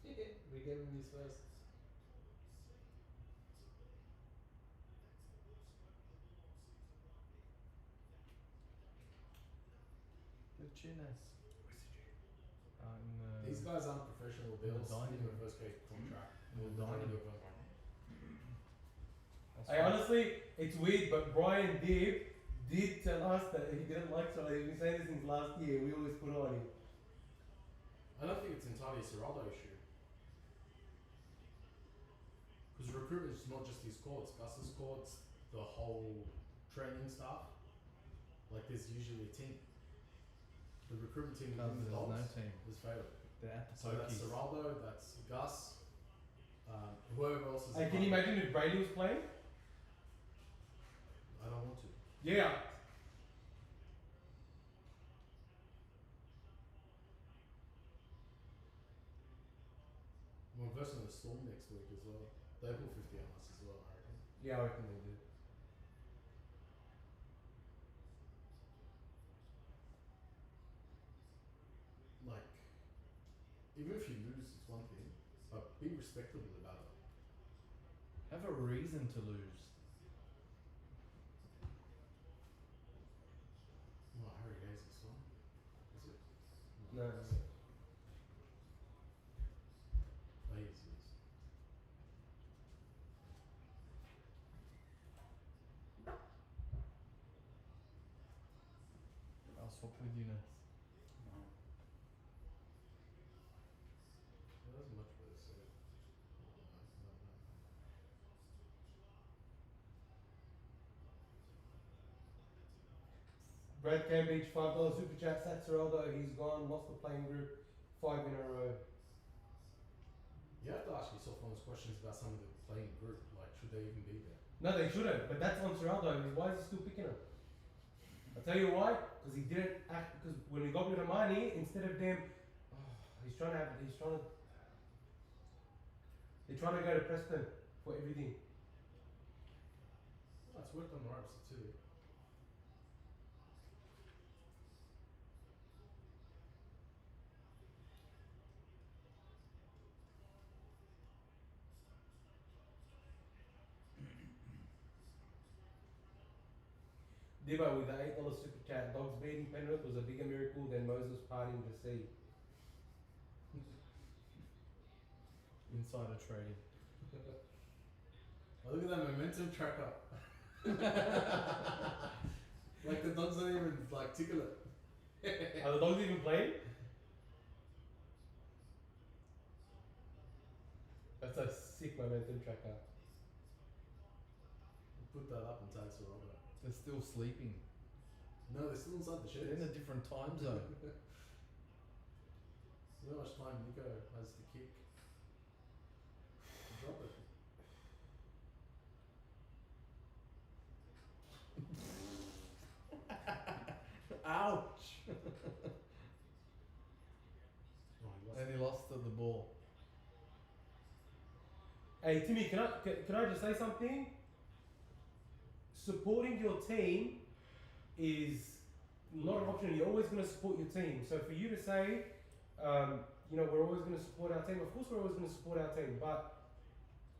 Speaker 2: We gave him his first.
Speaker 4: The chinas.
Speaker 2: These guys aren't professional deals.
Speaker 4: dining
Speaker 2: In the
Speaker 4: room.
Speaker 2: first case contract.
Speaker 4: In the
Speaker 2: Majority
Speaker 4: dining
Speaker 2: of them.
Speaker 1: I honestly, it's weird, but Brian did tell us that he didn't like Charlie. He's been saying this since last year. We always put it on him.
Speaker 2: I don't think it's entirely a Serraldo issue. Because recruitment is not just his courts. Gus's courts, the whole training staff. Like, there's usually a team. The recruitment team
Speaker 4: There's
Speaker 2: in the
Speaker 4: no
Speaker 2: Dogs
Speaker 4: team.
Speaker 2: is failed.
Speaker 4: They're at the
Speaker 2: So that's
Speaker 4: pokies.
Speaker 2: Serraldo, that's Gus, Whoever else is.
Speaker 1: Hey, can you imagine if Brady was playing?
Speaker 2: I don't want to.
Speaker 1: Yeah.
Speaker 2: We're versing the Storm next week as well. They put 50 on us as well, I reckon.
Speaker 1: Yeah, I reckon they do.
Speaker 2: Like, even if you lose, it's one thing, but be respectable about it.
Speaker 4: Have a reason to lose.
Speaker 2: Oh, Harry Hayes is one. Is it?
Speaker 1: No.
Speaker 2: Oh, he is.
Speaker 4: I'll swap with you next.
Speaker 2: That was much better said. No.
Speaker 1: Brad Cambridge, $5 super chat. Satsareldo, he's gone. Lost the playing group 5 in a row.
Speaker 2: You have to ask yourself honest questions about some of the playing group. Like, should they even be there?
Speaker 1: No, they shouldn't. But that's on Seraldo. Why is he still picking him? I'll tell you why. Because he didn't act. Because when we got rid of Mani, instead of them, he's trying to. They're trying to go to Preston for everything.
Speaker 2: Oh, it's worked on the ropes too.
Speaker 1: Dibbo with the $8 super chat. Dogs beating Penrith was a bigger miracle than Moses parting the sea.
Speaker 4: Insider trading.
Speaker 2: Oh, look at that momentum tracker. Like the dogs don't even like tickle it.
Speaker 1: Are the dogs even playing? That's a sick momentum tracker.
Speaker 2: Put that up and tag Seraldo.
Speaker 4: They're still sleeping.
Speaker 2: No, they're still inside the
Speaker 4: They're in
Speaker 2: shed.
Speaker 4: a different time zone.
Speaker 2: See how much time Nico has to kick. Drop it.
Speaker 4: Ouch!
Speaker 2: Oh, he lost
Speaker 4: And he lost to the ball.
Speaker 1: Hey Timmy, can I just say something? Supporting your team is not an option. You're always going to support your team. So for you to say, we're always going to support our team. Of course, we're always going to support our team. But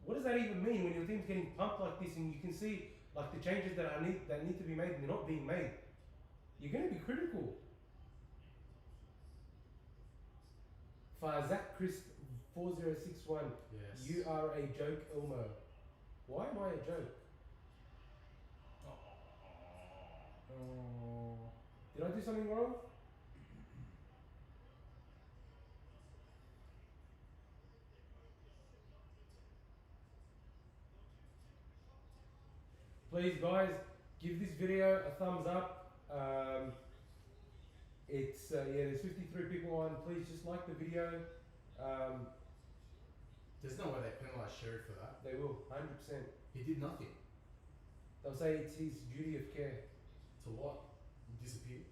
Speaker 1: what does that even mean when your team's getting pumped like this and you can see like the changes that need to be made and they're not being made? You're going to be critical. Zach Chris 4061.
Speaker 2: Yes.
Speaker 1: You are a joke, Elmo. Why am I a joke?
Speaker 4: Oh.
Speaker 1: Did I do something wrong? Please guys, give this video a thumbs up. There's 53 people on. Please just like the video.
Speaker 2: There's no way they penalise Sherry for that.
Speaker 1: They will, 100%.
Speaker 2: He did nothing.
Speaker 1: They'll say it's his duty of care.
Speaker 2: To what? He disappeared.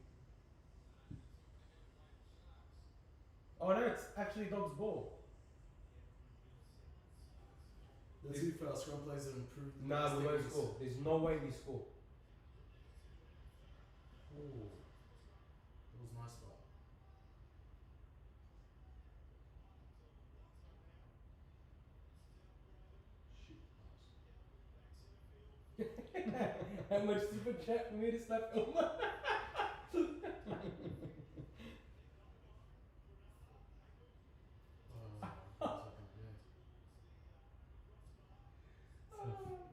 Speaker 1: Oh no, it's actually Dog's ball.
Speaker 2: Let's see if our scrum plays have improved.
Speaker 1: Nah, we won't score. There's no way we score.
Speaker 2: Oh, that was nice, but shit.
Speaker 1: How much super chat for me to slap Elmo?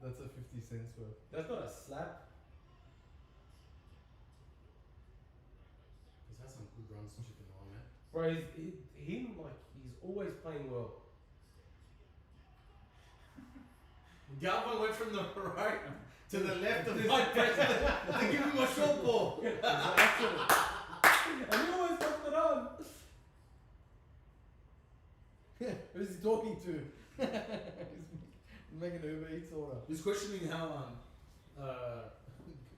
Speaker 4: That's a 50 cents worth.
Speaker 1: That's not a slap.
Speaker 2: He's had some good runs to chicken on, man.
Speaker 1: Bro, he's always playing well.
Speaker 2: Galvin went from the right to the left of the president to give him a short ball.
Speaker 1: It's an accident. And he always left it on.
Speaker 4: Who's he talking to?
Speaker 5: He's making an Uber Eats order.
Speaker 2: He's questioning how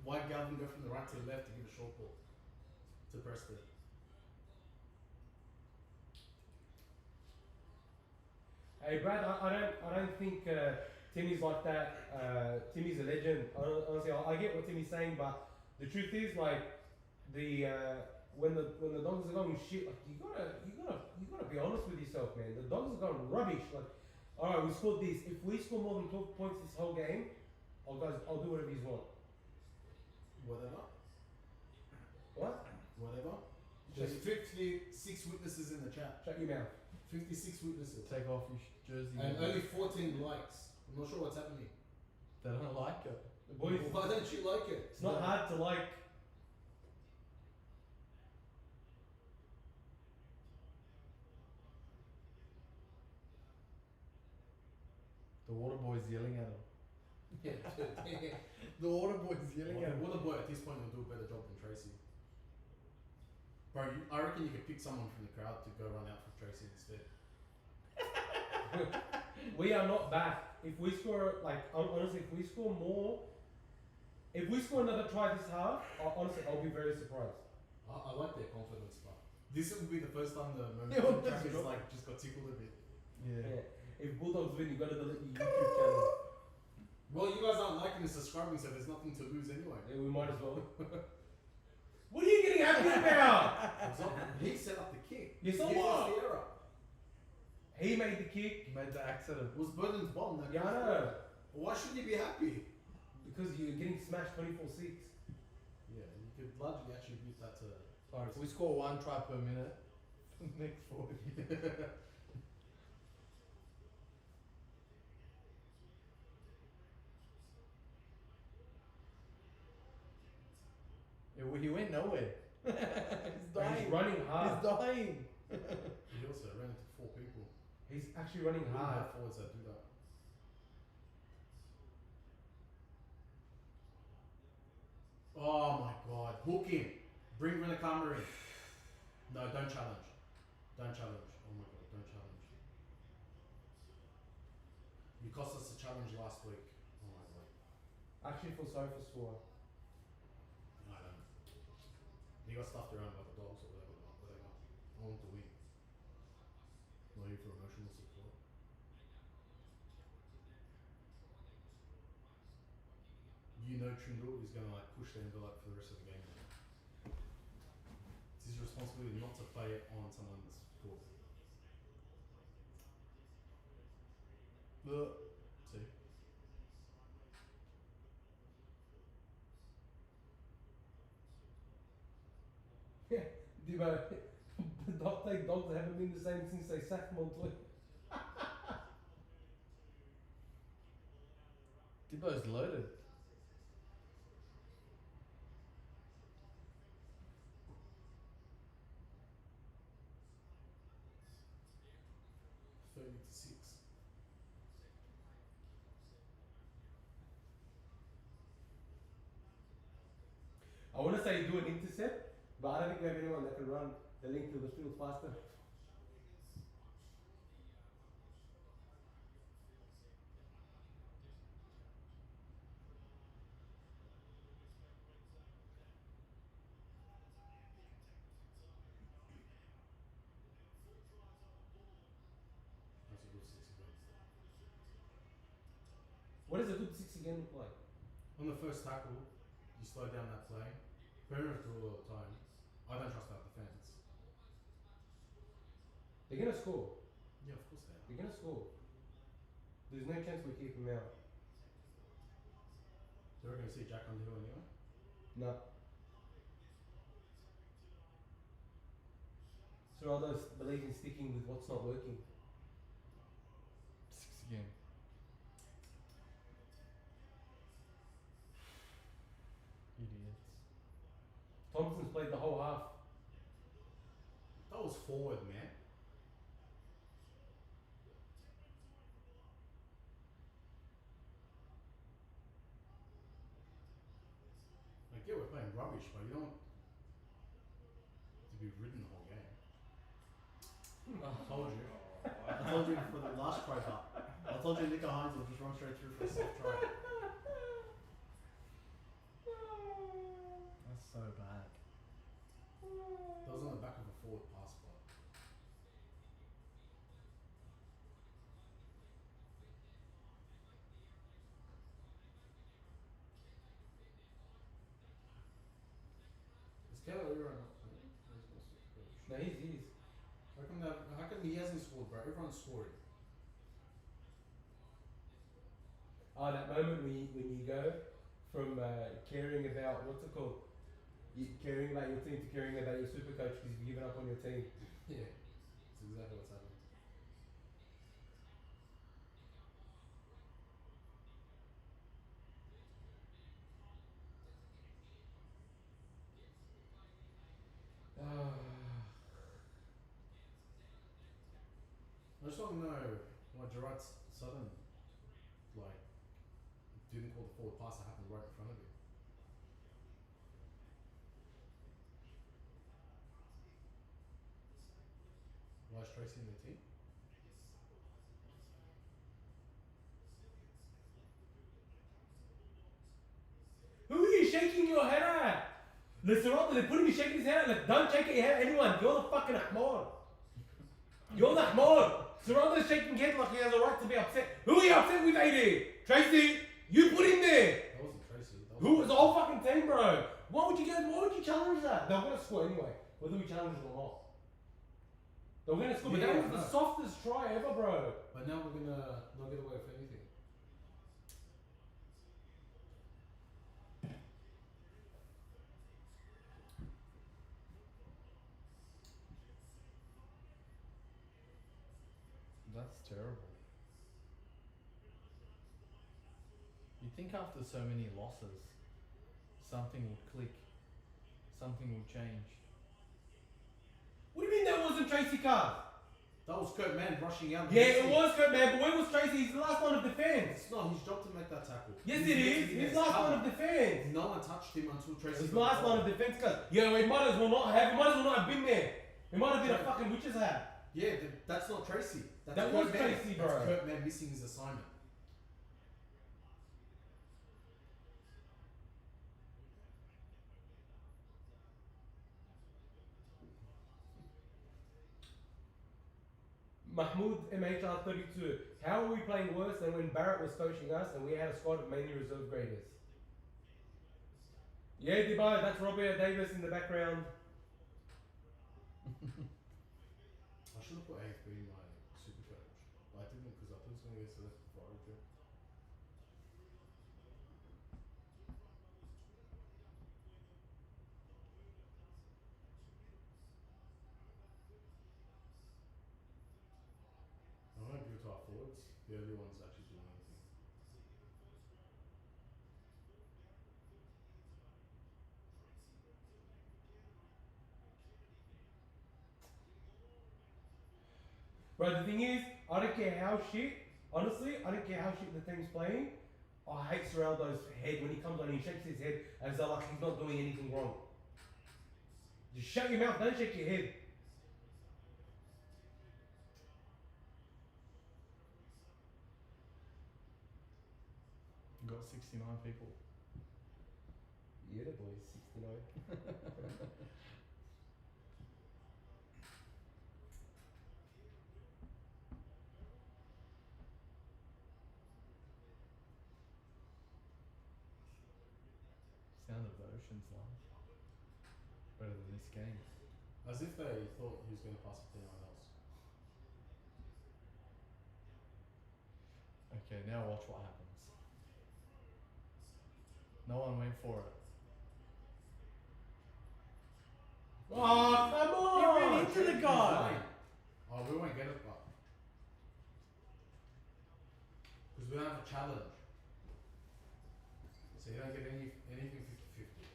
Speaker 2: why Galvin go from the right to the left to give a short ball to Preston.
Speaker 1: Hey Brad, I don't think Timmy's like that. Timmy's a legend. Honestly, I get what Timmy's saying, but the truth is like the when the Dogs are going shit, like you gotta be honest with yourself, man. The Dogs are going rubbish. Like, all right, we scored this. If we score more than 12 points this whole game, I'll do whatever you want.
Speaker 2: Whatever.
Speaker 1: What?
Speaker 2: Whatever.
Speaker 1: Just
Speaker 2: There's 56 witnesses in the chat.
Speaker 1: shut your mouth.
Speaker 2: 56 witnesses.
Speaker 5: Take off your jersey.
Speaker 2: And only 14 likes. I'm not sure what's happening.
Speaker 5: They don't like it.
Speaker 1: The boys,
Speaker 2: Why don't you like it?
Speaker 1: it's not hard to like.
Speaker 5: The water boy's yelling at him.
Speaker 2: Yeah.
Speaker 5: The water boy's yelling at him.
Speaker 2: Water boy at this point will do a better job than Tracy. Bro, I reckon you could pick someone from the crowd to go run out for Tracy instead.
Speaker 1: We are not back. If we score, like, honestly, if we score more, if we score another try this half, honestly, I'll be very surprised.
Speaker 2: I like their confidence, but this will be the first time the
Speaker 5: Yeah,
Speaker 2: momentum
Speaker 5: that's
Speaker 2: track is
Speaker 5: right.
Speaker 2: like just got tickled a bit.
Speaker 5: Yeah.
Speaker 1: If Bulldogs win, you gotta delete your YouTube channel.
Speaker 2: Well, you guys aren't liking and subscribing, so there's nothing to lose anyway.
Speaker 1: Yeah, we might as well. What are you getting happy about?
Speaker 2: Example, he set up the kick.
Speaker 1: You saw
Speaker 2: He
Speaker 1: what?
Speaker 2: was the error.
Speaker 1: He made the kick.
Speaker 5: Made the accident.
Speaker 2: It was Burden's bomb. That
Speaker 1: Yeah, I know.
Speaker 2: Why should you be happy?
Speaker 1: Because you're getting smashed 24-6.
Speaker 2: Yeah, you could largely attribute that to.
Speaker 5: Alright, if we score 1 try per minute for the next 40. Yeah, he went nowhere. He's
Speaker 1: And
Speaker 5: dying.
Speaker 1: he's running hard.
Speaker 5: He's dying.
Speaker 2: He also ran into 4 people.
Speaker 1: He's actually running
Speaker 2: We don't
Speaker 1: hard.
Speaker 2: have forwards that do that. Oh my god. Hook him. Bring Renacama in. No, don't challenge. Don't challenge. Oh my god, don't challenge. You cost us a challenge last week. Oh my god.
Speaker 1: I actually feel sorry for Swan.
Speaker 2: I don't. He got stuffed around by the Dogs or whatever. I want to win. Not here for emotional support. You know Trindle is gonna like push the envelope for the rest of the game. It's his responsibility not to play it on someone's court. See?
Speaker 1: Yeah, Divo. The Dogs haven't been the same since they sacked Montoya.
Speaker 5: Dibbo's loaded.
Speaker 2: To 6.
Speaker 1: I want to say do an intercept, but I don't think we have anyone that can run the length of the field faster.
Speaker 2: That's a good 6 again.
Speaker 1: What does a good 6 again look like?
Speaker 2: On the first tackle, you slow down that play. Penrith do all the time. I don't trust that defense.
Speaker 1: They're gonna score.
Speaker 2: Yeah, of course they are.
Speaker 1: They're gonna score. There's no chance we keep them out.
Speaker 2: They're going to see Jack Underhill anyway.
Speaker 1: No. So others believe in sticking with what's not working.
Speaker 5: 6 again. Idiots.
Speaker 1: Thompson's played the whole half.
Speaker 2: That was forward, man. I get we're playing rubbish, but you don't want to be ridden the whole game. I told you. I told you for the last try up. I told you Nico Hines will just run straight through for a soft try.
Speaker 4: That's so bad.
Speaker 2: That was on the back of a forward pass, but is Keller Ura not playing? Or is he not super coach?
Speaker 1: No, he's.
Speaker 2: How come he hasn't scored, bro? Everyone's scoring.
Speaker 1: Oh, that moment when you go from caring about what's it called? Caring about your team to caring about your super coach because you've given up on your team.
Speaker 2: Yeah, that's exactly what's happening. I just want to know why Gerard Sutton, like, didn't call the forward pass that happened right in front of him. Why is Tracy in the team?
Speaker 1: Who are you shaking your head at? Listen, they're putting me shaking his head at. Like, don't shake your head at anyone. You're the fucking Ahmad. You're the Ahmad. Serrano's shaking his head like he has a right to be upset. Who are you upset with, AD? Tracy, you put him there.
Speaker 2: That wasn't Tracy. That
Speaker 1: Who was the whole fucking team, bro? Why would you challenge that? They were gonna score anyway, whether we challenge it or not. They were gonna score, but
Speaker 2: Yeah,
Speaker 1: that was
Speaker 2: I
Speaker 1: the
Speaker 2: know.
Speaker 1: softest try ever, bro.
Speaker 2: But now we're gonna not get away with anything.
Speaker 5: That's terrible. You'd think after so many losses, something would click, something would change.
Speaker 1: What do you mean that wasn't Tracy Carr?
Speaker 2: That was Kurt Mann rushing out.
Speaker 1: Yeah, it was Kurt, man, but where was Tracy? He's the last line of defense.
Speaker 2: It's not his job to make that tackle.
Speaker 1: Yes,
Speaker 2: He's
Speaker 1: it
Speaker 2: meant to
Speaker 1: is.
Speaker 2: be
Speaker 1: His
Speaker 2: there
Speaker 1: last
Speaker 2: to
Speaker 1: line of
Speaker 2: cover.
Speaker 1: defense.
Speaker 2: No one touched him until Tracy.
Speaker 1: His
Speaker 2: got
Speaker 1: last
Speaker 2: the
Speaker 1: line
Speaker 2: ball.
Speaker 1: of defense, cuz. Yeah, we might as well not have. He might as well not have been there. It might have been a fucking witch's hat.
Speaker 2: Yeah, that's not Tracy. That's
Speaker 1: That
Speaker 2: Kurt
Speaker 1: was
Speaker 2: Mann.
Speaker 1: Tracy,
Speaker 2: That's
Speaker 1: bro.
Speaker 2: Kurt Mann missing his assignment.
Speaker 1: Mahmoud MHR32. How are we playing worse than when Barrett was coaching us and we had a squad of mainly reserve graders? Yeah, Debo, that's Robert Davis in the background.
Speaker 2: I should have put AFB in my super coach. But I didn't because I thought it was going to get selected for Origin. I want to give it to our forwards. The early ones actually doing anything.
Speaker 1: Bro, the thing is, I don't care how shit, honestly, I don't care how shit the team's playing. I hate Serraldo's head when he comes on and he shakes his head as though like he's not doing anything wrong. Just shut your mouth, don't shake your head.
Speaker 5: Got 69 people.
Speaker 1: Yeah, the boy's 69.
Speaker 5: Sound of the ocean's nice. Better than this game.
Speaker 2: As if they thought he was going to pass it to anyone else.
Speaker 5: Okay, now watch what happens. No one went for it.
Speaker 1: Oh, come on!
Speaker 5: He ran into the
Speaker 2: He's
Speaker 5: guy.
Speaker 2: lying. Oh, we won't get it, but. Because we don't have a challenge. So you don't get anything 50-50.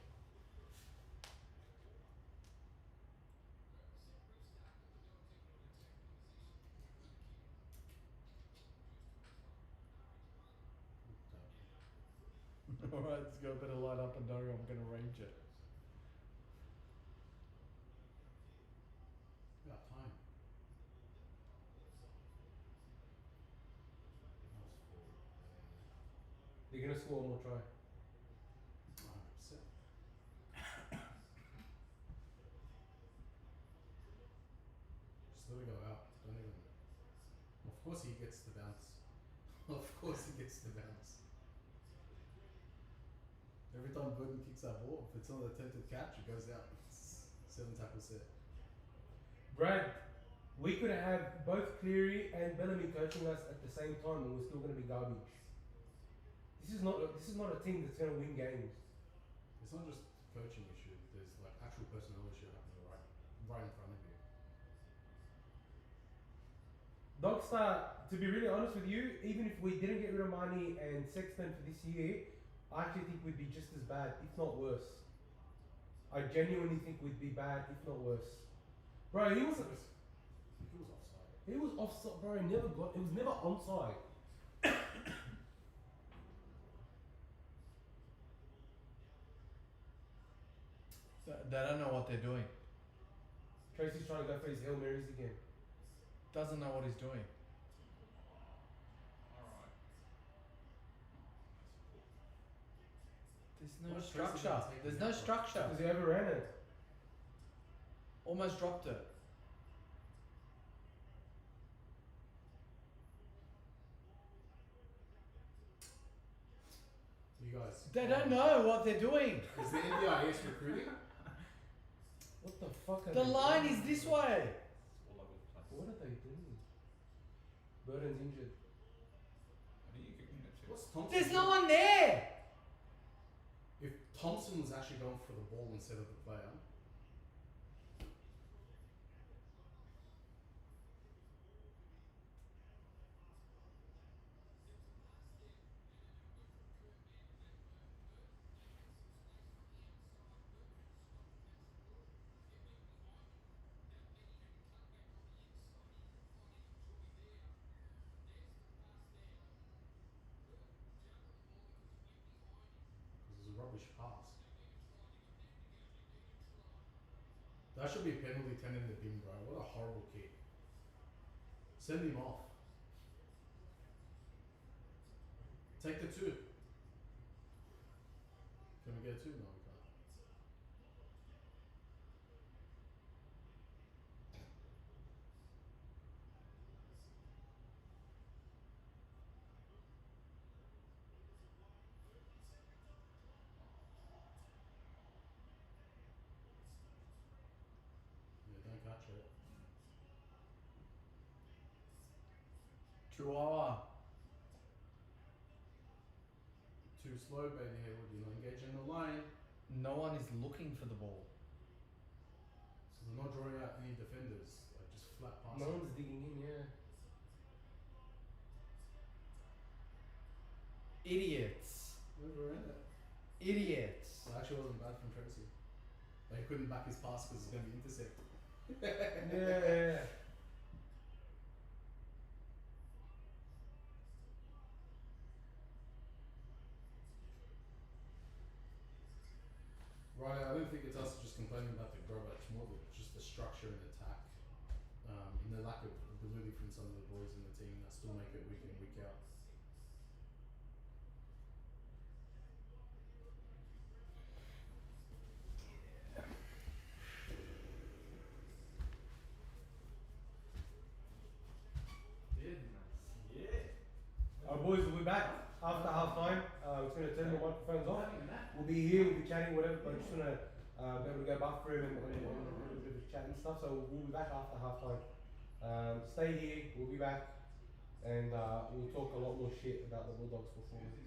Speaker 5: Alright, let's go a bit of light up and know I'm gonna range it.
Speaker 2: Yeah, time. Oh,
Speaker 1: They're gonna score one more try.
Speaker 2: 100%. Just let it go out. Don't even. Of course he gets the bounce. Of course he gets the bounce. Every time Burton kicks that ball, if it's not an attempted catch, it goes out. 7 tackle set.
Speaker 1: Brad, we could have both Cleary and Bellamy coaching us at the same time, and we're still gonna be garbage. This is not a team that's gonna win games.
Speaker 2: It's not just coaching issue. There's like actual personnel issue happening right in front of you.
Speaker 1: Dogstar, to be really honest with you, even if we didn't get rid of Marnie and Sexton for this year, I actually think we'd be just as bad, if not worse. I genuinely think we'd be bad, if not worse. Bro, he was
Speaker 2: He was offside.
Speaker 1: It was offside, bro. It was never onside.
Speaker 5: They don't know what they're doing.
Speaker 1: Tracy's trying to go for his Hail Marys again.
Speaker 5: Doesn't know what he's doing.
Speaker 4: Alright.
Speaker 5: There's no
Speaker 2: What's Tracy
Speaker 5: structure.
Speaker 2: gonna take
Speaker 5: There's
Speaker 2: it
Speaker 5: no
Speaker 2: out?
Speaker 5: structure.
Speaker 1: Because he overran it.
Speaker 5: Almost dropped it.
Speaker 2: You guys.
Speaker 5: They don't know what they're doing.
Speaker 2: Is the NDIS recruiting?
Speaker 1: What the fuck are
Speaker 5: The
Speaker 1: they
Speaker 5: line
Speaker 1: doing?
Speaker 5: is this way.
Speaker 4: It's all over the place.
Speaker 1: What are they doing? Burton's injured.
Speaker 4: What are you kicking it to?
Speaker 2: What's Thompson?
Speaker 5: There's no one there.
Speaker 2: If Thompson was actually going for the ball instead of the player, it was a rubbish pass. That should be a penalty 10 in the bin, bro. What a horrible kick. Send him off. Take the 2. Can we get a 2? No, we can't. Yeah, don't catch it.
Speaker 5: Chihuahua.
Speaker 2: Too slow, baby Hayward. You're not engaging the line.
Speaker 5: No one is looking for the ball.
Speaker 2: So they're not drawing out any defenders. Like just flat passes.
Speaker 1: No one's digging in, yeah.
Speaker 5: Idiots.
Speaker 2: Whoever in it.
Speaker 5: Idiots.
Speaker 2: Well, actually, it wasn't bad from Tracy. But he couldn't back his pass because it's going to be intercepted.
Speaker 1: Yeah.
Speaker 2: Right, I don't think it's us just complaining about the grubber. It's more just the structure and attack, and the lack of ability from some of the boys in the team that still make it week in, week out.
Speaker 1: Our boys will be back after half time. We're just going to turn the microphones off. We'll be here, we'll be chatting, whatever, but I'm just going to be able to go bathroom and a little bit of chat and stuff. So we'll be back after half time. Stay here, we'll be back, and we'll talk a lot more shit about the Bulldogs performance.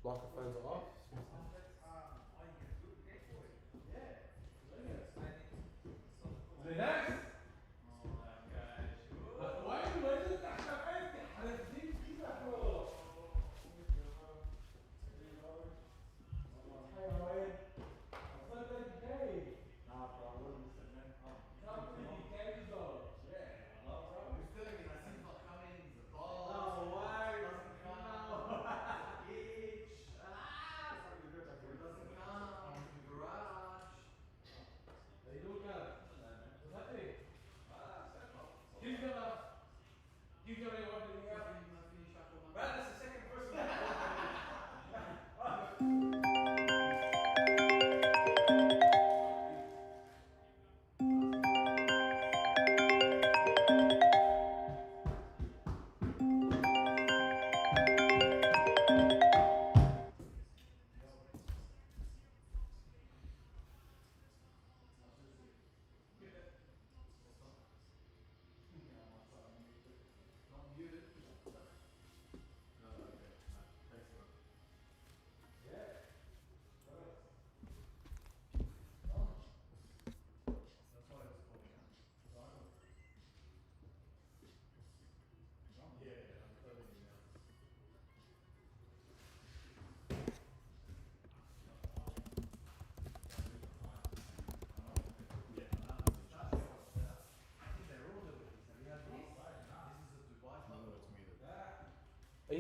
Speaker 1: Microphones are off. Relax. Why are you waiting?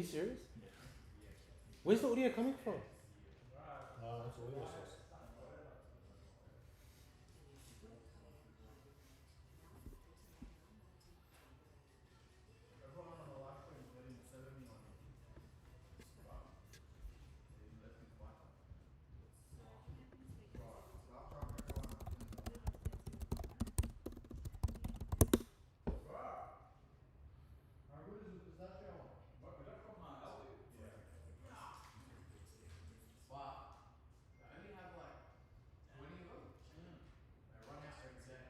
Speaker 1: you serious? Where's the audio coming from?
Speaker 2: That's audio source.
Speaker 5: Everyone on the live stream is getting 70 on you. Wow. They left his Wi-Fi. How good is the pistachio one?
Speaker 4: What, is that from Aldi?
Speaker 5: Yeah. But they only have like 20 of them. They run out every day.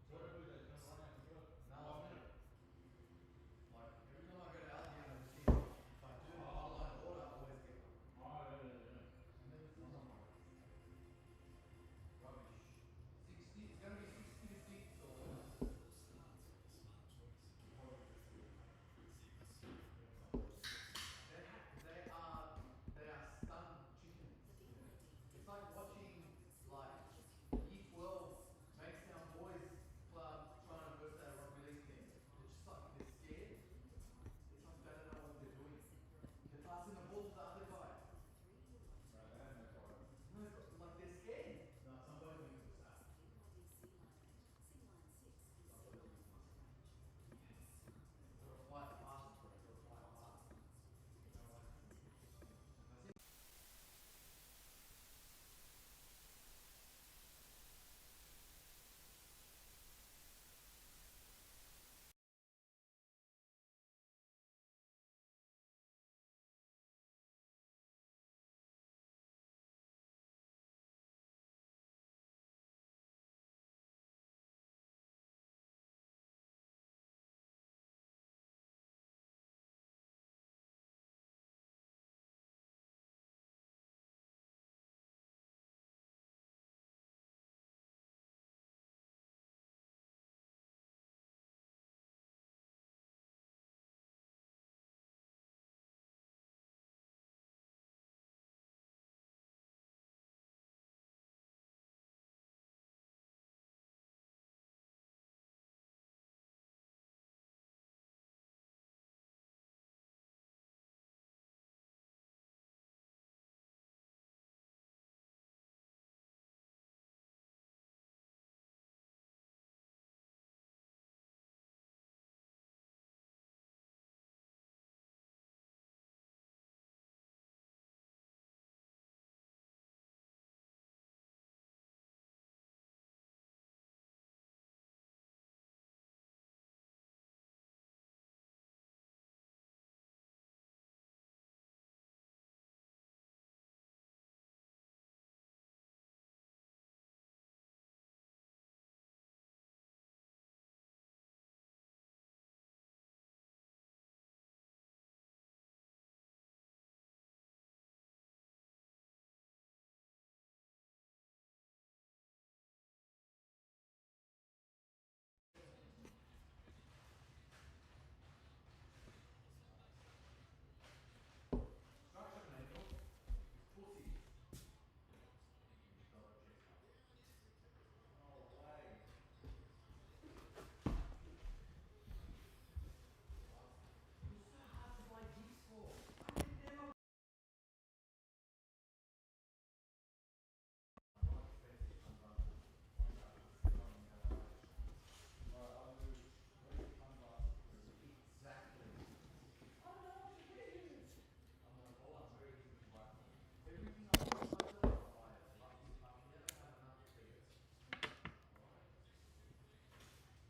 Speaker 4: So what do they gonna run out to go?
Speaker 5: Last minute. Like every time I go to Aldi and I just see if I do an online order, I always get one.
Speaker 4: Oh, yeah.
Speaker 5: I never seen someone. Rubbish. 60, it's gonna be 66 or they are stunned chickens. It's like watching like Year 12 Bankstown Boys Club trying to burst out a rugby league team. They're just like they're scared. It's like they don't know what they're doing. They're passing the ball to the other guy. No, like they're scared. No, somebody went to the side. They're quite fast, bro. They're quite fast.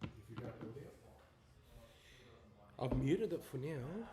Speaker 2: If you got audio.
Speaker 1: I've muted it for now.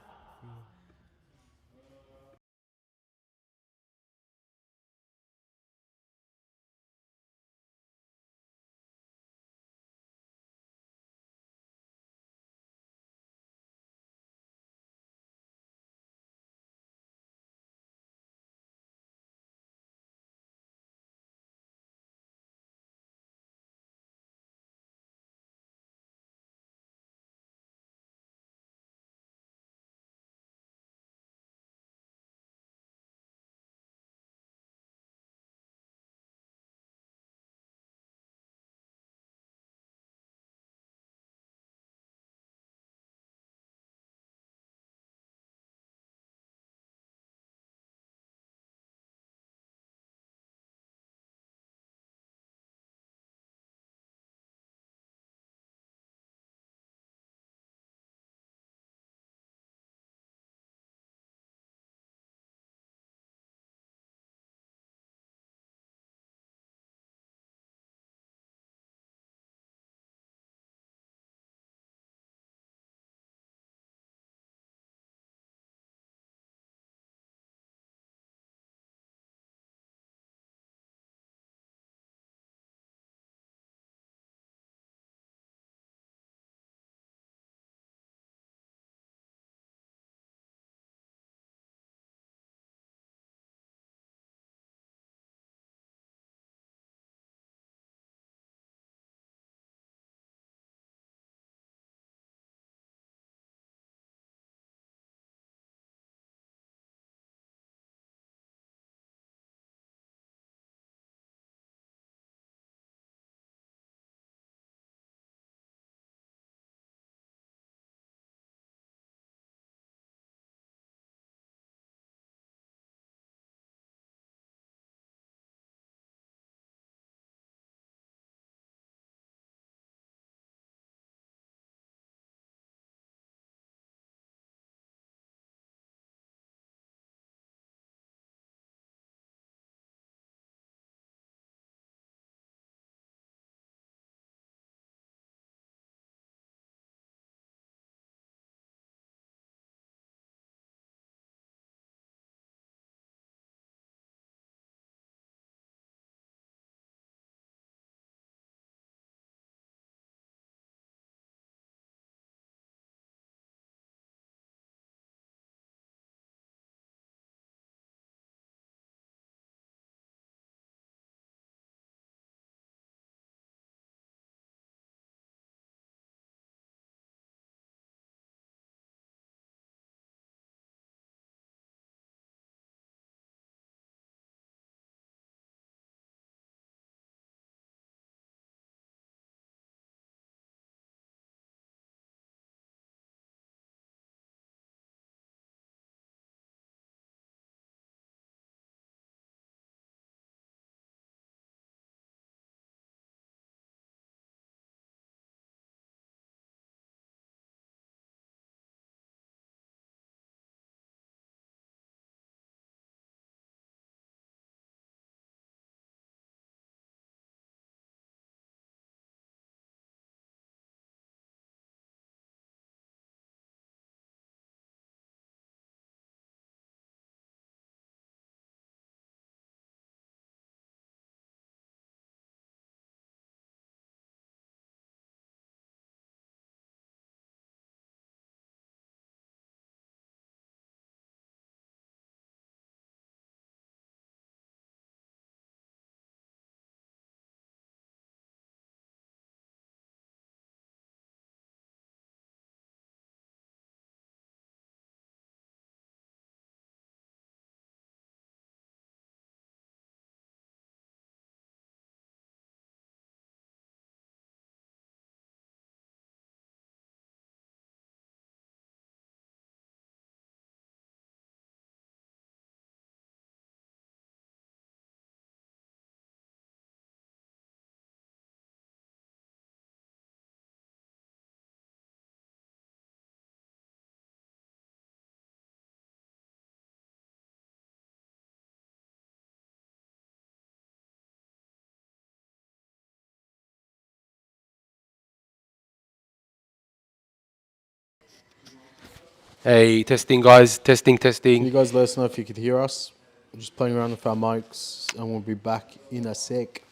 Speaker 1: Hey, testing, guys. Testing,
Speaker 2: Can
Speaker 1: testing.
Speaker 2: you guys let us know if you could hear us? We're just playing around with our mics, and we'll be back in a sec.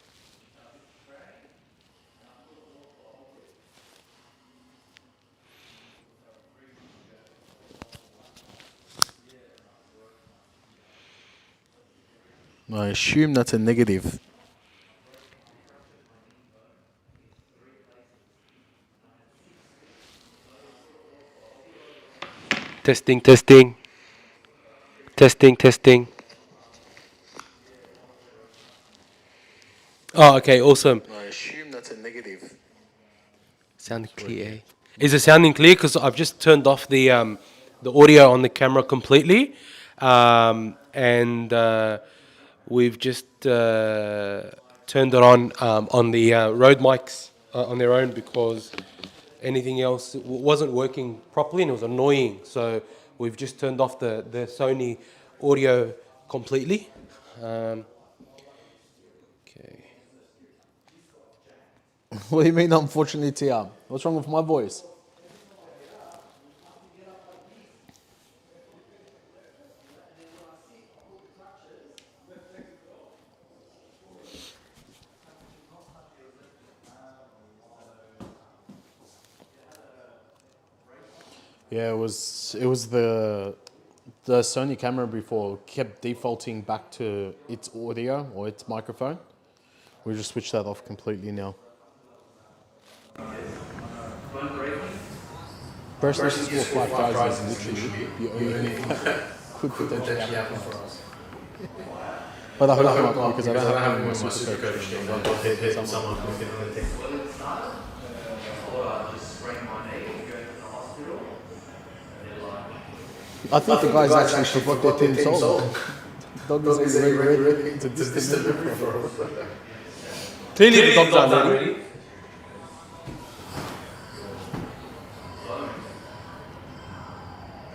Speaker 2: I assume that's a negative.
Speaker 1: Testing, testing. Testing, testing. Oh, okay, awesome.
Speaker 2: I assume that's a negative.
Speaker 1: Sounding clear. Is it sounding clear? Because I've just turned off the audio on the camera completely, and we've just turned it on the Rode mics on their own because anything else wasn't working properly and it was annoying. So we've just turned off the Sony audio completely. Okay.
Speaker 2: What do you mean, unfortunately, TR? What's wrong with my voice? Yeah, it was the Sony camera before kept defaulting back to its audio or its microphone. We just switched that off completely now. Press this is for 5,000 is literally the only thing that could potentially happen for us. But I hope not because I don't have any more super coach machine. I'll hit someone who's going to take it. I think the guys actually forgot their team song. Dog is ready. It's a distant memory for us.
Speaker 1: Clearly the dogs aren't ready.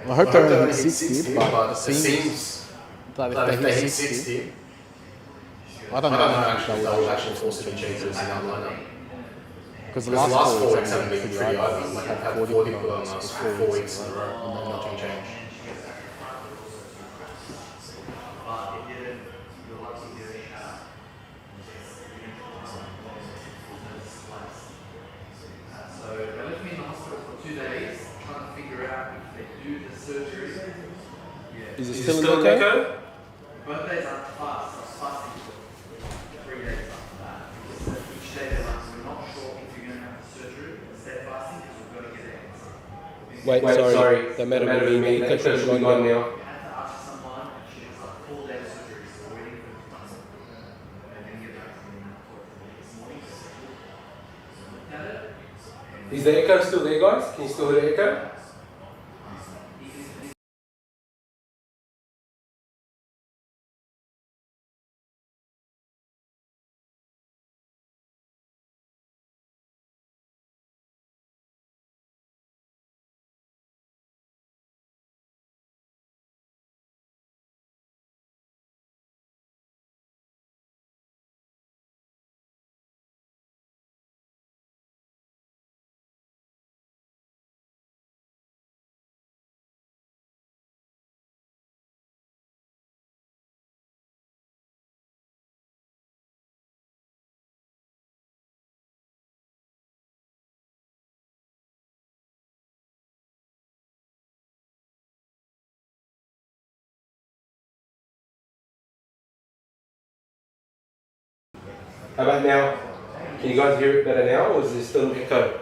Speaker 2: I hope they're only 60, but it seems that if they hit 60, I don't know if that will actually force any changes in that lineup. Because the last 4 weeks haven't been pretty either. Like I've had 40 put on us for 4 weeks in a row, and then nothing changed.
Speaker 5: So they left me in the hospital for 2 days, trying to figure out if they do the surgery. Yeah.
Speaker 1: Is it still in echo?
Speaker 5: Both days after fast, I was fasting for 3 days after that. Because each day they're like, we're not sure if you're going to have the surgery, stay fasting because we've got to get it.
Speaker 1: Wait, sorry. That might have been me. The echo should be gone now.
Speaker 5: I had to ask someone, and she was like, 4 days surgery, so we're waiting for it to come. And then get back to me this morning. So looked at it.
Speaker 1: Is the echo still there, guys? Can you still hear the echo? How about now? Can you guys hear it better now, or is there still an echo?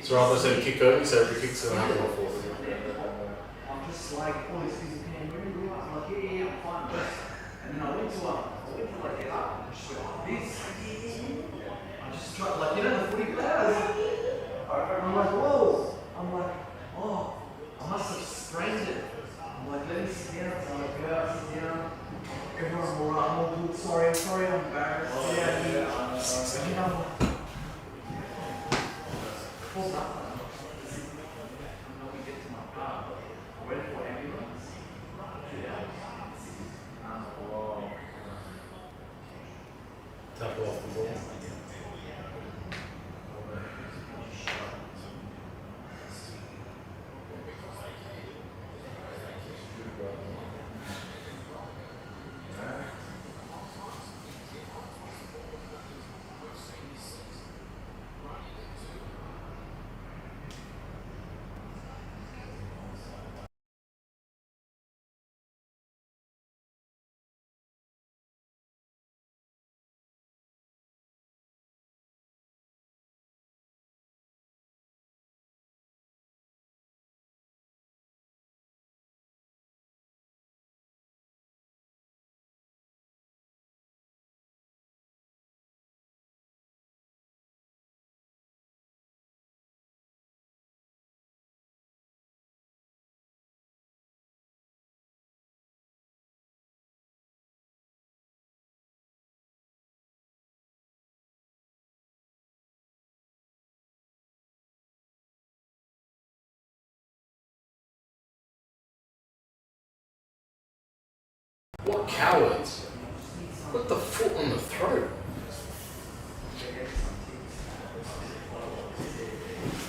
Speaker 2: So rather than kick over, so if he kicks it, I have to go forward.
Speaker 5: I'm just like, oh, excuse me, can you I'm like, yeah, I'm fine. And then I went to like get up and just went like this. I just tried, like, you know, the footy players. I'm like, whoa. I'm like, oh, I must have sprained it. I'm like, let me sit down. So I'm like, yeah, I sit down. Everyone's all right, I'm all good. Sorry, I'm embarrassed. Yeah, and you know, pulled up. We get to my car. I went for ambulance.
Speaker 1: Tap off the ball.
Speaker 2: What cowards? Put the foot on the throat.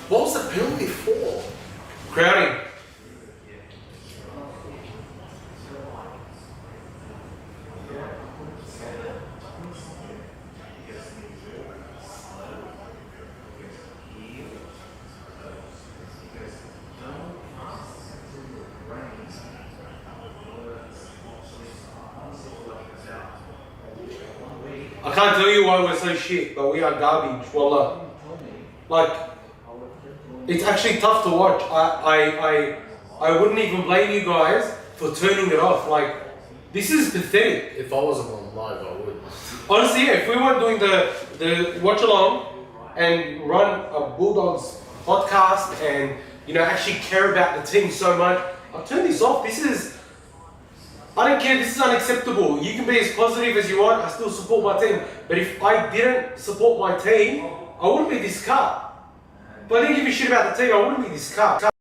Speaker 2: What was the penalty for?
Speaker 1: Crowding. I can't tell you why we're so shit, but we are garbage. Wallah. Like, it's actually tough to watch. I wouldn't even blame you guys for turning it off. Like, this is pathetic.
Speaker 2: If I wasn't on live, I would.
Speaker 1: Honestly, yeah, if we weren't doing the watch along and run a Bulldogs podcast and, you know, actually care about the team so much, I'll turn this off. I don't care, this is unacceptable. You can be as positive as you want, I still support my team. But if I didn't support my team, I wouldn't be this cut. If I didn't give a shit about the team, I wouldn't be this cut.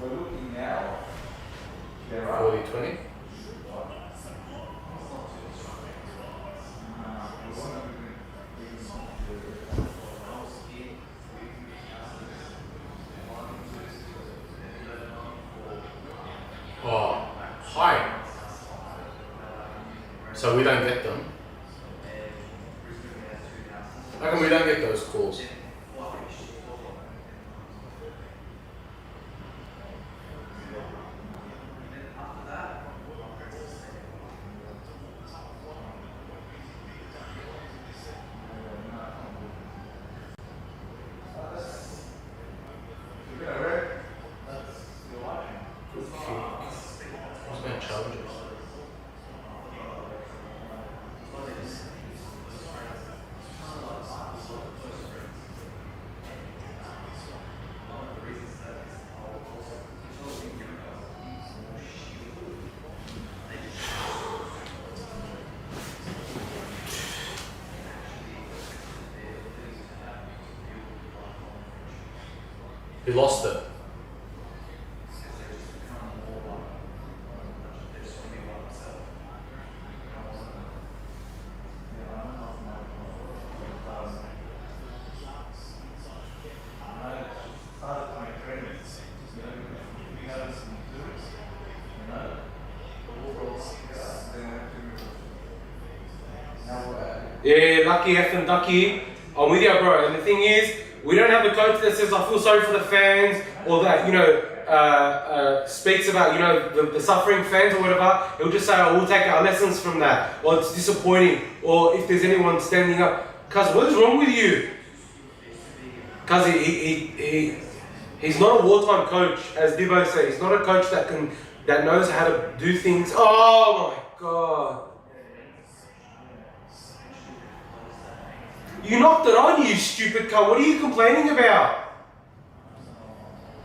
Speaker 5: We're looking now.
Speaker 2: 40-20. Oh, hi. So we don't get them. How come we don't get those calls? Who's going to challenge us? He lost it.
Speaker 1: Yeah, lucky effing ducky. I'm with you, bro. And the thing is, we don't have a coach that says, I feel sorry for the fans, or that, speaks about, the suffering fans or whatever. He'll just say, oh, we'll take our lessons from that. Or it's disappointing. Or if there's anyone standing up. Cuz, what is wrong with you? Cuz he's not a wartime coach, as Dibbo said. He's not a coach that knows how to do things. Oh my God. You knocked it on, you stupid cunt. What are you complaining about?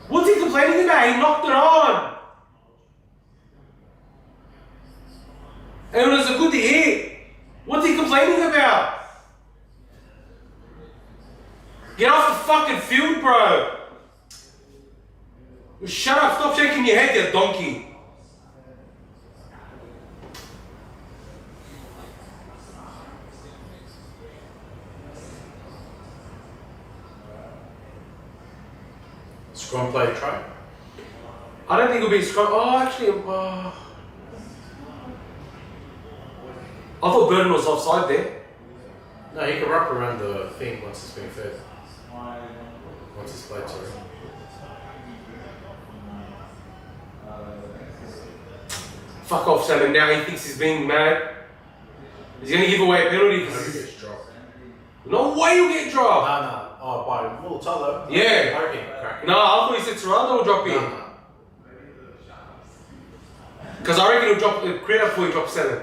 Speaker 1: What's he complaining about? He knocked it on. And it was a good hit. What's he complaining about? Get off the fucking field, bro. Shut up. Stop shaking your head, you donkey.
Speaker 2: Scrum play try.
Speaker 1: I don't think it'll be a scrum. Oh, actually, I thought Burden was offside there.
Speaker 2: No, he can wrap around the thing once it's been fed. Once it's played, sorry.
Speaker 1: Fuck off, Sam. And now he thinks he's being mad. He's going to give away a penalty.
Speaker 2: No, he gets dropped.
Speaker 1: No way you'll get dropped.
Speaker 2: No. Oh, by Multalo.
Speaker 1: Yeah.
Speaker 2: Okay.
Speaker 1: No, I thought he said Toronto will drop in.
Speaker 2: No.
Speaker 1: Because I reckon he'll drop the credit before he drops 7.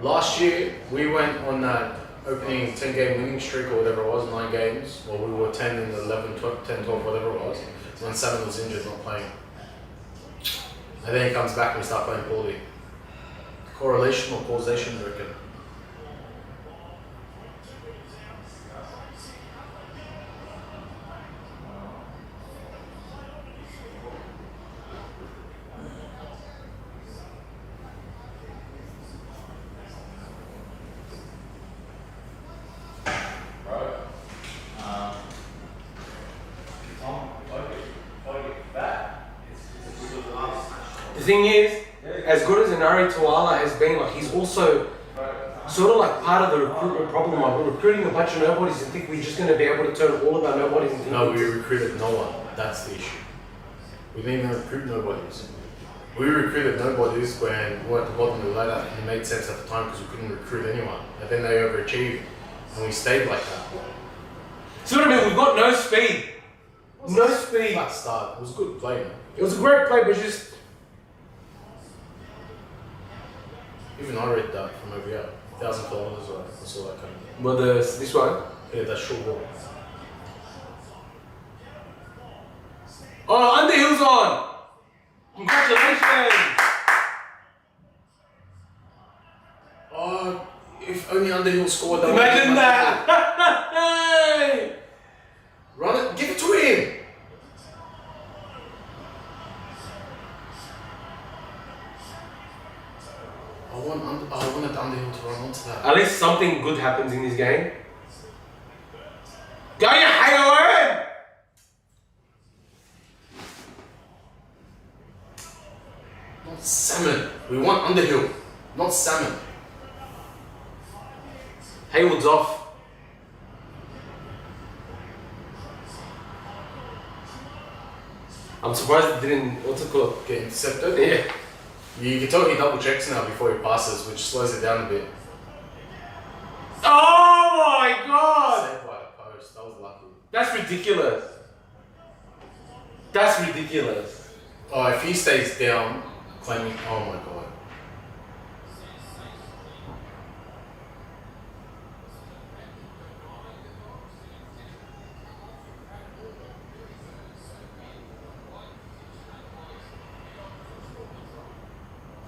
Speaker 2: Last year, we went on that opening 10-game winning streak or whatever it was, 9 games. Well, we were 10 and 11, 10, 12, whatever it was. When 7 was injured, not playing. And then he comes back and we start playing poorly. Correlation or causation, I reckon.
Speaker 1: The thing is, as good as Inari Tuala has been, like, he's also sort of like part of the recruitment problem. Like, we're recruiting a bunch of nobodies and think we're just going to be able to turn all of our nobodies into
Speaker 2: No, we recruited no one. That's the issue. We didn't even recruit nobodies. We recruited nobodies when we were at the bottom of the ladder, and it made sense at the time because we couldn't recruit anyone. And then they overachieved, and we stayed like that.
Speaker 1: See what I mean? We've got no speed. No speed.
Speaker 2: Flat start. It was a good play, man.
Speaker 1: It was a great play, but just...
Speaker 2: Even I read that from over here. 1,000 kilometers away. I saw that coming.
Speaker 1: Well, this one?
Speaker 2: Yeah, that short ball.
Speaker 1: Oh, Underhill's on! Congratulations!
Speaker 2: Oh, if only Underhill scored that.
Speaker 1: Imagine that! Hey!
Speaker 2: Run it, give it to him! I wanted Underhill to run onto that.
Speaker 1: At least something good happens in this game. Go, you hater!
Speaker 2: Not salmon. We want Underhill, not salmon.
Speaker 1: Haywood's off. I'm surprised it didn't, what's it called?
Speaker 2: Get intercepted.
Speaker 1: Yeah.
Speaker 2: You can tell he double checks now before he passes, which slows it down a bit.
Speaker 1: Oh my god!
Speaker 2: Saved by the post. That was lucky.
Speaker 1: That's ridiculous. That's ridiculous.
Speaker 2: Oh, if he stays down, claiming. Oh my god.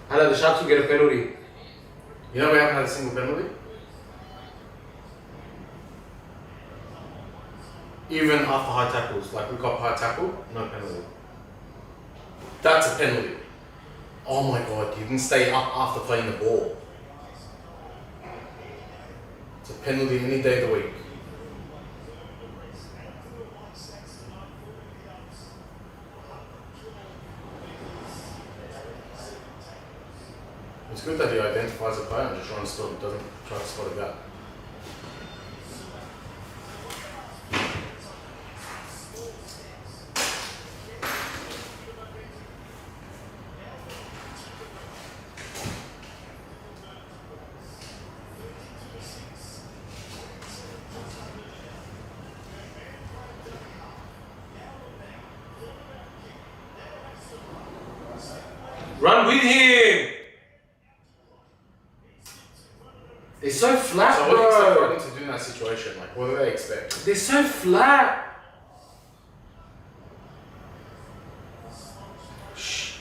Speaker 1: Hello, the Sharks will get a penalty.
Speaker 2: You know we haven't had a single penalty? Even after high tackles, like we cop high tackle, no penalty. That's a penalty. Oh my god, you didn't stay up after playing the ball. It's a penalty any day of the week. It's good that he identifies a player and just runs through it, doesn't try to spot a gap.
Speaker 1: Run with him! They're so flat,
Speaker 2: So what do you expect
Speaker 1: bro.
Speaker 2: Rodney to do in that situation? Like, what do they expect?
Speaker 1: They're so flat.
Speaker 2: Shh.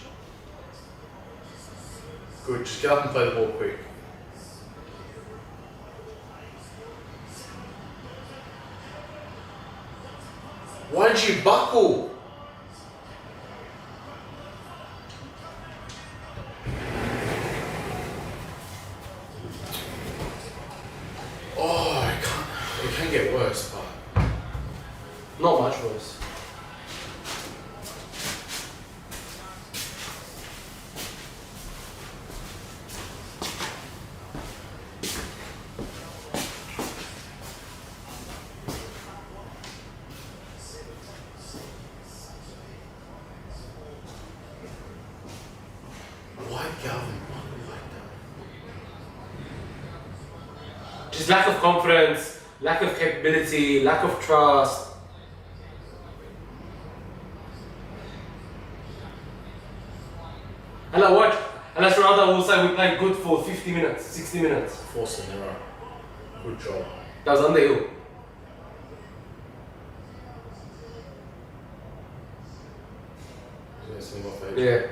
Speaker 2: Good, just get up and play the ball quick. Why did you buckle? Oh, it can get worse, but
Speaker 1: Not much worse.
Speaker 2: why Galvin buckle like that?
Speaker 1: Just lack of confidence, lack of capability, lack of trust. And I watch, and that's Ronaldo will say we played good for 50 minutes, 60 minutes.
Speaker 2: Forced an error. Good job.
Speaker 1: That was Underhill.
Speaker 2: Yeah, single fade.
Speaker 1: Yeah.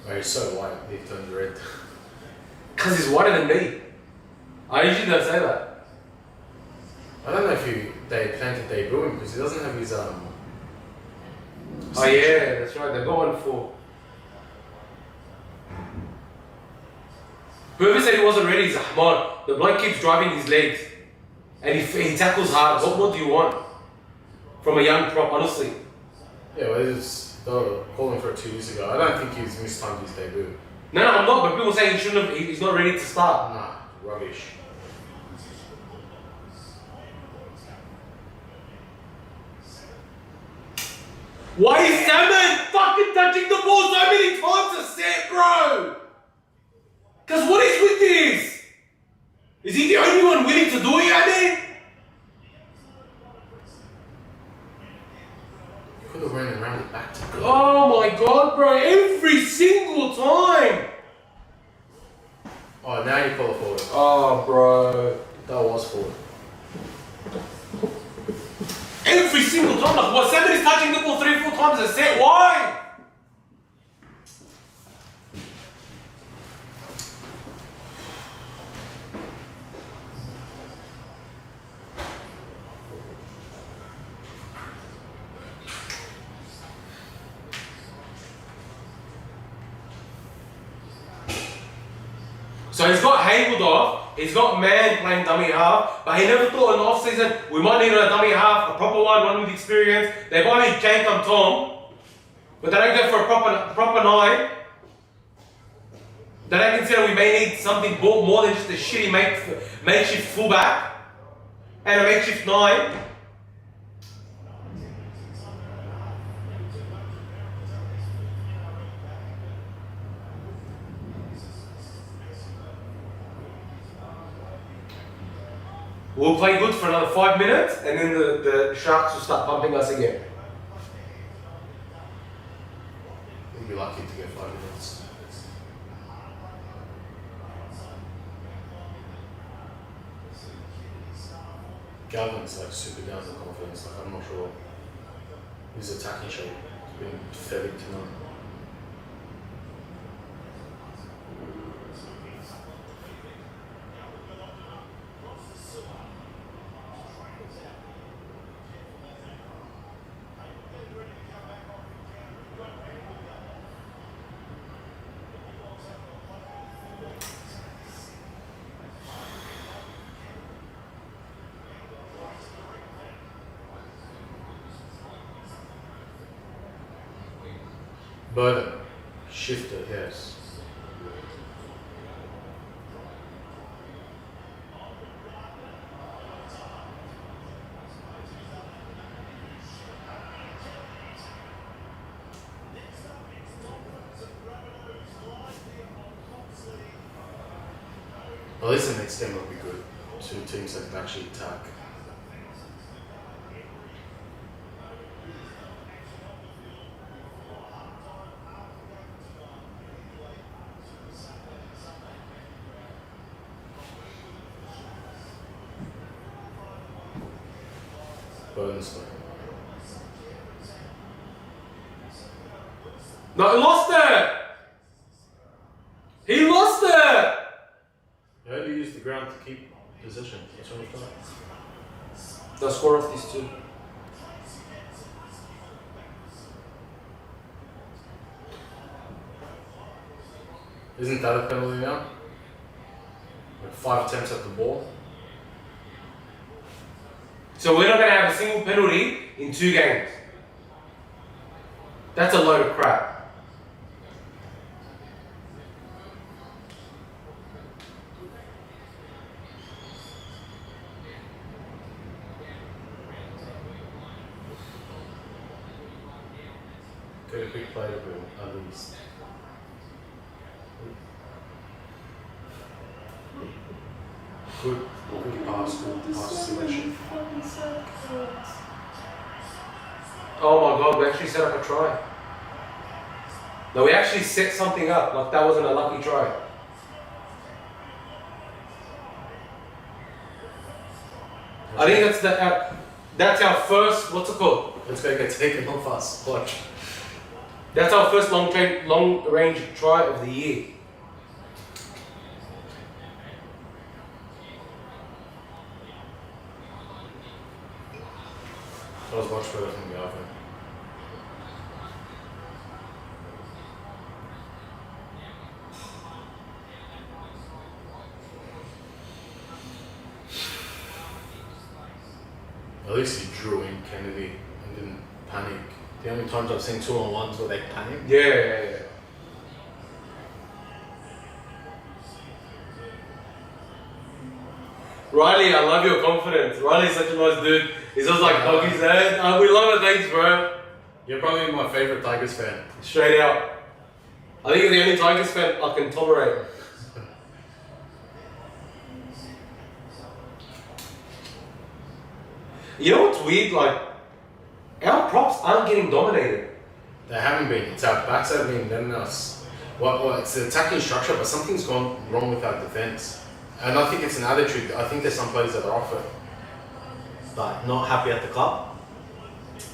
Speaker 2: Oh, he's so white, he turned red.
Speaker 1: Because he's whiter than me. I usually don't say that.
Speaker 2: I don't know if they plan to debut him because he doesn't have his
Speaker 1: Oh yeah, that's right, they're going for... Whoever said he wasn't ready is Ahmad. The bloke keeps driving his legs. And he tackles hard. What more do you want? From a young prop, honestly.
Speaker 2: Yeah, well, they were calling for it 2 years ago. I don't think he's mistimed his debut.
Speaker 1: No, I'm not, but people say he shouldn't have, he's not ready to start.
Speaker 2: Nah, rubbish.
Speaker 1: Why is Salmon fucking touching the ball so many times a set, bro? Because what is with this? Is he the only one willing to do it, Andy?
Speaker 2: You could have ran around the back to go.
Speaker 1: Oh my god, bro, every single time.
Speaker 2: Oh, now you call it forward.
Speaker 1: Oh, bro.
Speaker 2: That was forward.
Speaker 1: Every single time, like what? Salmon is touching the ball 3 or 4 times a set. Why? So he's got Haywood off, he's got Man playing dummy half, but he never thought in the off-season we might need a dummy half, a proper one with experience. They buy me Jake and Tom, but they don't go for a proper 9. They don't consider we may need something more than just a shitty makeshift fullback and a makeshift 9. We'll play good for another 5 minutes and then the Sharks will start pumping us again.
Speaker 2: You'll be lucky to get 5 minutes. Galvin's like super down to confidence. Like I'm not sure his attacking shape has been pathetic tonight. Burden, shifter, yes. Well, this the next game will be good. Two teams that can actually attack. Burns.
Speaker 1: No, he lost it! He lost it!
Speaker 2: You only use the ground to keep position. That's what I'm trying.
Speaker 1: The score of these two.
Speaker 2: Isn't that a penalty now? Like 5 attempts at the ball.
Speaker 1: So we're not going to have a single penalty in 2 games. That's a load of crap.
Speaker 2: Get a big play to win, at least. Good pass selection.
Speaker 1: Oh my god, we actually set up a try. No, we actually set something up, like that wasn't a lucky try. I think that's our first, what's it called?
Speaker 2: It's going to get taken off us. Watch.
Speaker 1: That's our first long range try of the year.
Speaker 2: That was much better from the other. At least he drew in Kennedy and didn't panic. The only times I've seen 2-on-1s where they panic.
Speaker 1: Yeah. Riley, I love your confidence. Riley's such a nice dude. He's just like dog his head. We love it, thanks, bro.
Speaker 2: You're probably my favourite Tigers fan.
Speaker 1: Straight out. I think you're the only Tigers fan I can tolerate. You know what's weird? Like, our props aren't getting dominated.
Speaker 2: They haven't been. It's our backs that have been letting us. Well, it's the attacking structure, but something's gone wrong with our defence. And I think it's an attitude. I think there's some players that are off it.
Speaker 6: But not happy at the club.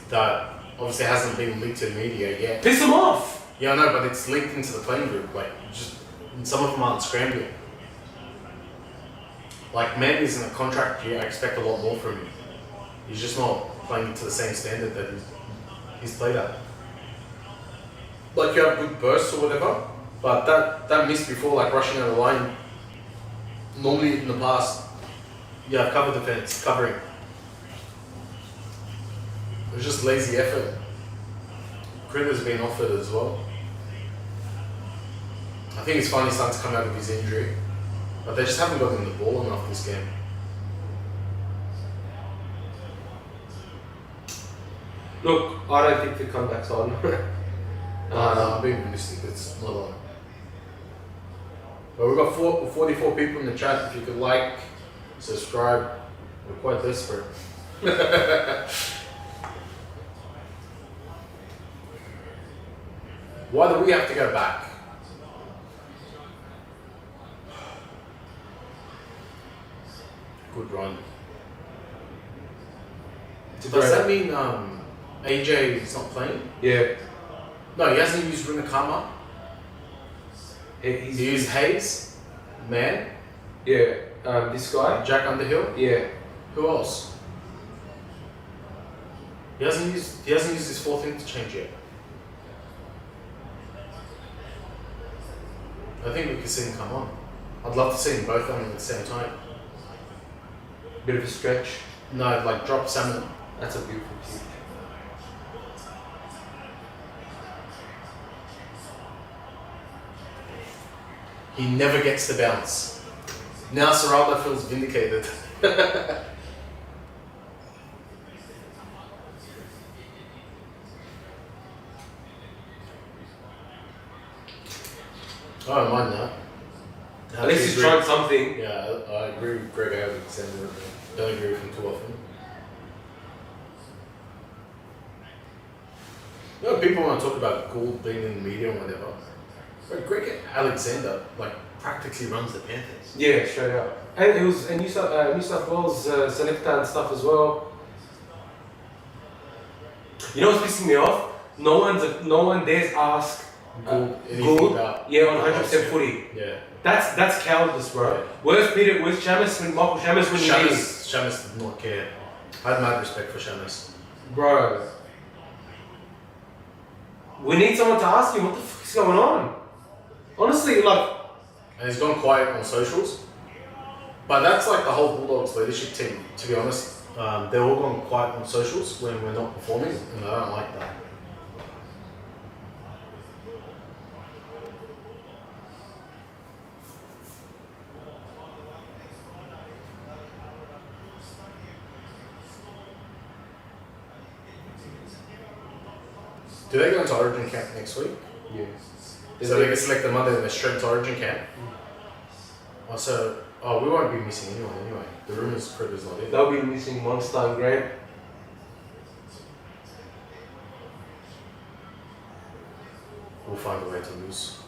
Speaker 2: That obviously hasn't been leaked to the media yet.
Speaker 1: Piss them off!
Speaker 2: Yeah, I know, but it's linked into the playing group. Like, just some of them aren't scrambling. Like, Mandy's in a contract year. I expect a lot more from him. He's just not playing to the same standard that he's played at. Like, you have good bursts or whatever, but that miss before, like rushing out of the line, normally in the past, you have cover defense, covering. It was just lazy effort. Critter's been offered as well. I think it's finally starting to come out of his injury, but they just haven't got him the ball enough this game.
Speaker 1: Look, I don't think the comeback's on.
Speaker 2: No, I'm being realistic, it's not on. But we've got 44 people in the chat. If you could like, subscribe, we're quite desperate. Why do we have to go back? Good run. Does that mean AJ is not playing?
Speaker 1: Yeah.
Speaker 2: No, he hasn't used Runakama.
Speaker 1: He's
Speaker 2: He used Hayes, Man,
Speaker 1: Yeah. This guy.
Speaker 2: Jack Underhill.
Speaker 1: Yeah.
Speaker 2: Who else? He hasn't used his fourth interchange yet. I think we could see him come on. I'd love to see them both on at the same time.
Speaker 1: Bit of a stretch.
Speaker 2: No, like drop salmon.
Speaker 1: That's a beautiful kick.
Speaker 2: He never gets the bounce. Now Serraldo feels vindicated. I don't mind that.
Speaker 1: At least he's tried something.
Speaker 2: Yeah, I agree with Greg Alexander. Don't agree with him too often. You know, people want to talk about Gould being in the media or whatever. But Greg Alexander, like, practically runs the Panthers.
Speaker 1: Yeah, straight up. And it was a New South Wales selector and stuff as well. You know what's pissing me off? No one dares ask
Speaker 2: Anything about
Speaker 1: yeah, on 100% footy.
Speaker 2: Yeah.
Speaker 1: That's cowardice, bro.
Speaker 2: Yeah.
Speaker 1: Where's Shamus when Michael Shamus when you need?
Speaker 2: Shamus did not care. I had mad respect for Shamus.
Speaker 1: Bro. We need someone to ask him what the fuck is going on. Honestly, like.
Speaker 2: And he's gone quiet on socials. But that's like the whole Bulldogs leadership team, to be honest. They're all gone quiet on socials when we're not performing, and I don't like that. Do they go into Origin camp next week?
Speaker 1: Yeah.
Speaker 2: So they get selected Monday and they're straight to Origin camp? We won't be missing anyone anyway. The rumours Critters not in.
Speaker 1: They'll be missing Monster and Grant.
Speaker 2: We'll find a way to lose.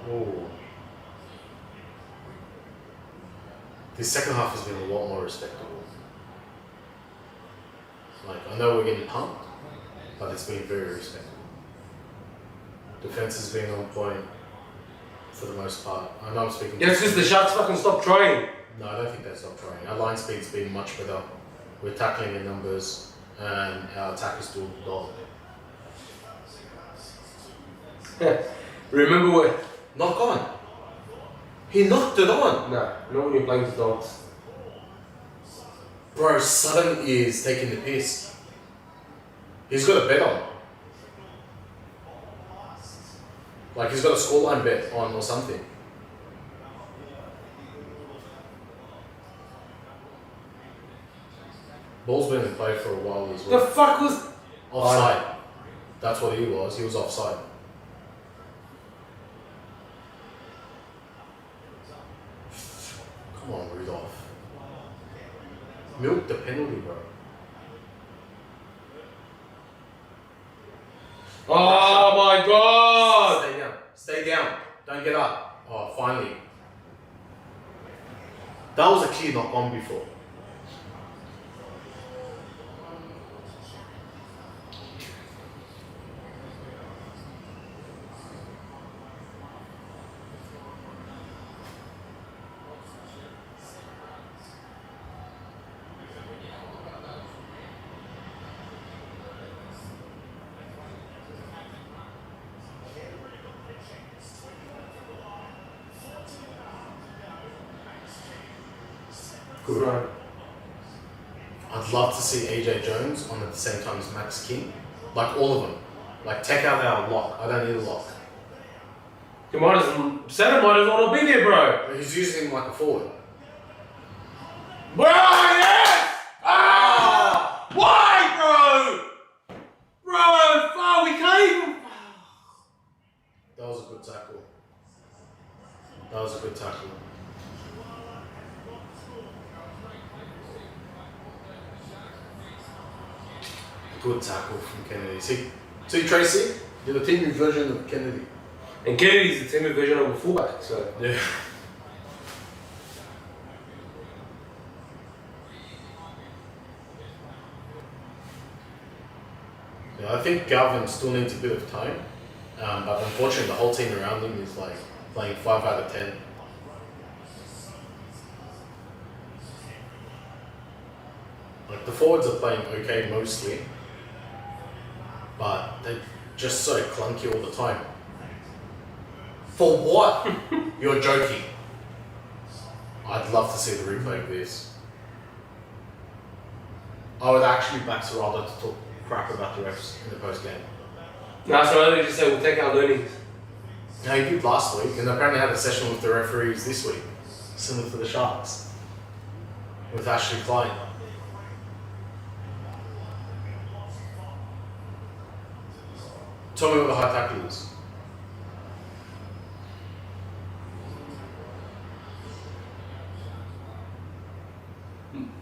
Speaker 2: Oh. This second half has been a lot more respectable. Like, I know we're getting pumped, but it's been very respectable. Defense has been on point for the most part. I know I'm speaking.
Speaker 1: Yeah, it's just the Sharks fucking stopped trying.
Speaker 2: No, I don't think they stopped trying. Our line speed's been much better. We're tackling in numbers, and our attack is still dog.
Speaker 1: Remember what?
Speaker 2: Knock on. He knocked it on.
Speaker 1: Nah, not when you're playing with dogs.
Speaker 2: Bro, Sutton is taking the piss. He's got a bet on. Like, he's got a scoreline bet on or something. Ball's been in play for a while as well.
Speaker 1: The fuck was?
Speaker 2: Offside. That's what he was. He was offside. Come on, Rudolph. Milk the penalty, bro.
Speaker 1: Oh my god!
Speaker 2: Stay down. Stay down. Don't get up. Oh, finally. That was a clear knock on before.
Speaker 1: Good run.
Speaker 2: I'd love to see AJ Jones on at the same time as Max King. Like all of them. Like take out our lock. I don't need a lock.
Speaker 1: You might Saturn might as well not be there, bro.
Speaker 2: But he's using him like a forward.
Speaker 1: Bro, yes! Ah! Why, bro? Bro, fuck, we can't even.
Speaker 2: That was a good tackle. That was a good tackle. Good tackle from Kennedy. See Tracy? You're the team version of Kennedy.
Speaker 1: And Kennedy's the team version of a fullback, so.
Speaker 2: Yeah. Yeah, I think Galvin still needs a bit of time, but unfortunately the whole team around him is like playing 5 out of 10. Like the forwards are playing okay mostly, but they're just so clunky all the time. For what? You're joking. I'd love to see the replay of this. I would actually back Serraldo to talk crap about the refs in the post game.
Speaker 1: No, so I just say we'll take our learnings.
Speaker 2: No, he did last week, and apparently had a session with the referees this week, similar to the Sharks, with Ashley Klein. Tell me what the high tackle is.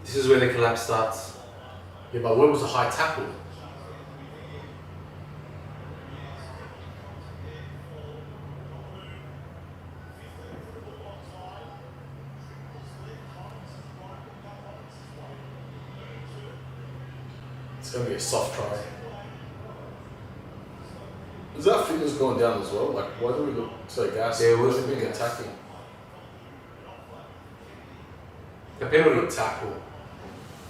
Speaker 1: This is where the collapse starts.
Speaker 2: Yeah, but where was the high tackle? It's going to be a soft try. Is that fitness going down as well? Like, why do we look so gassed?
Speaker 1: Yeah, it was
Speaker 2: Wasn't being attacking.
Speaker 1: A penalty.
Speaker 2: Good tackle.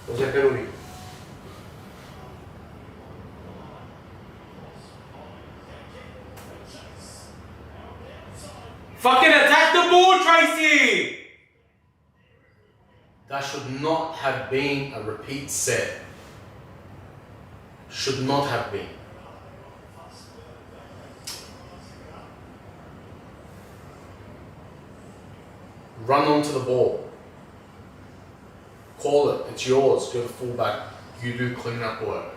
Speaker 1: Was that penalty? Fucking attack the ball, Tracy!
Speaker 2: That should not have been a repeat set. Should not have been. Run onto the ball. Call it. It's yours. You're the fullback. You do clean up work.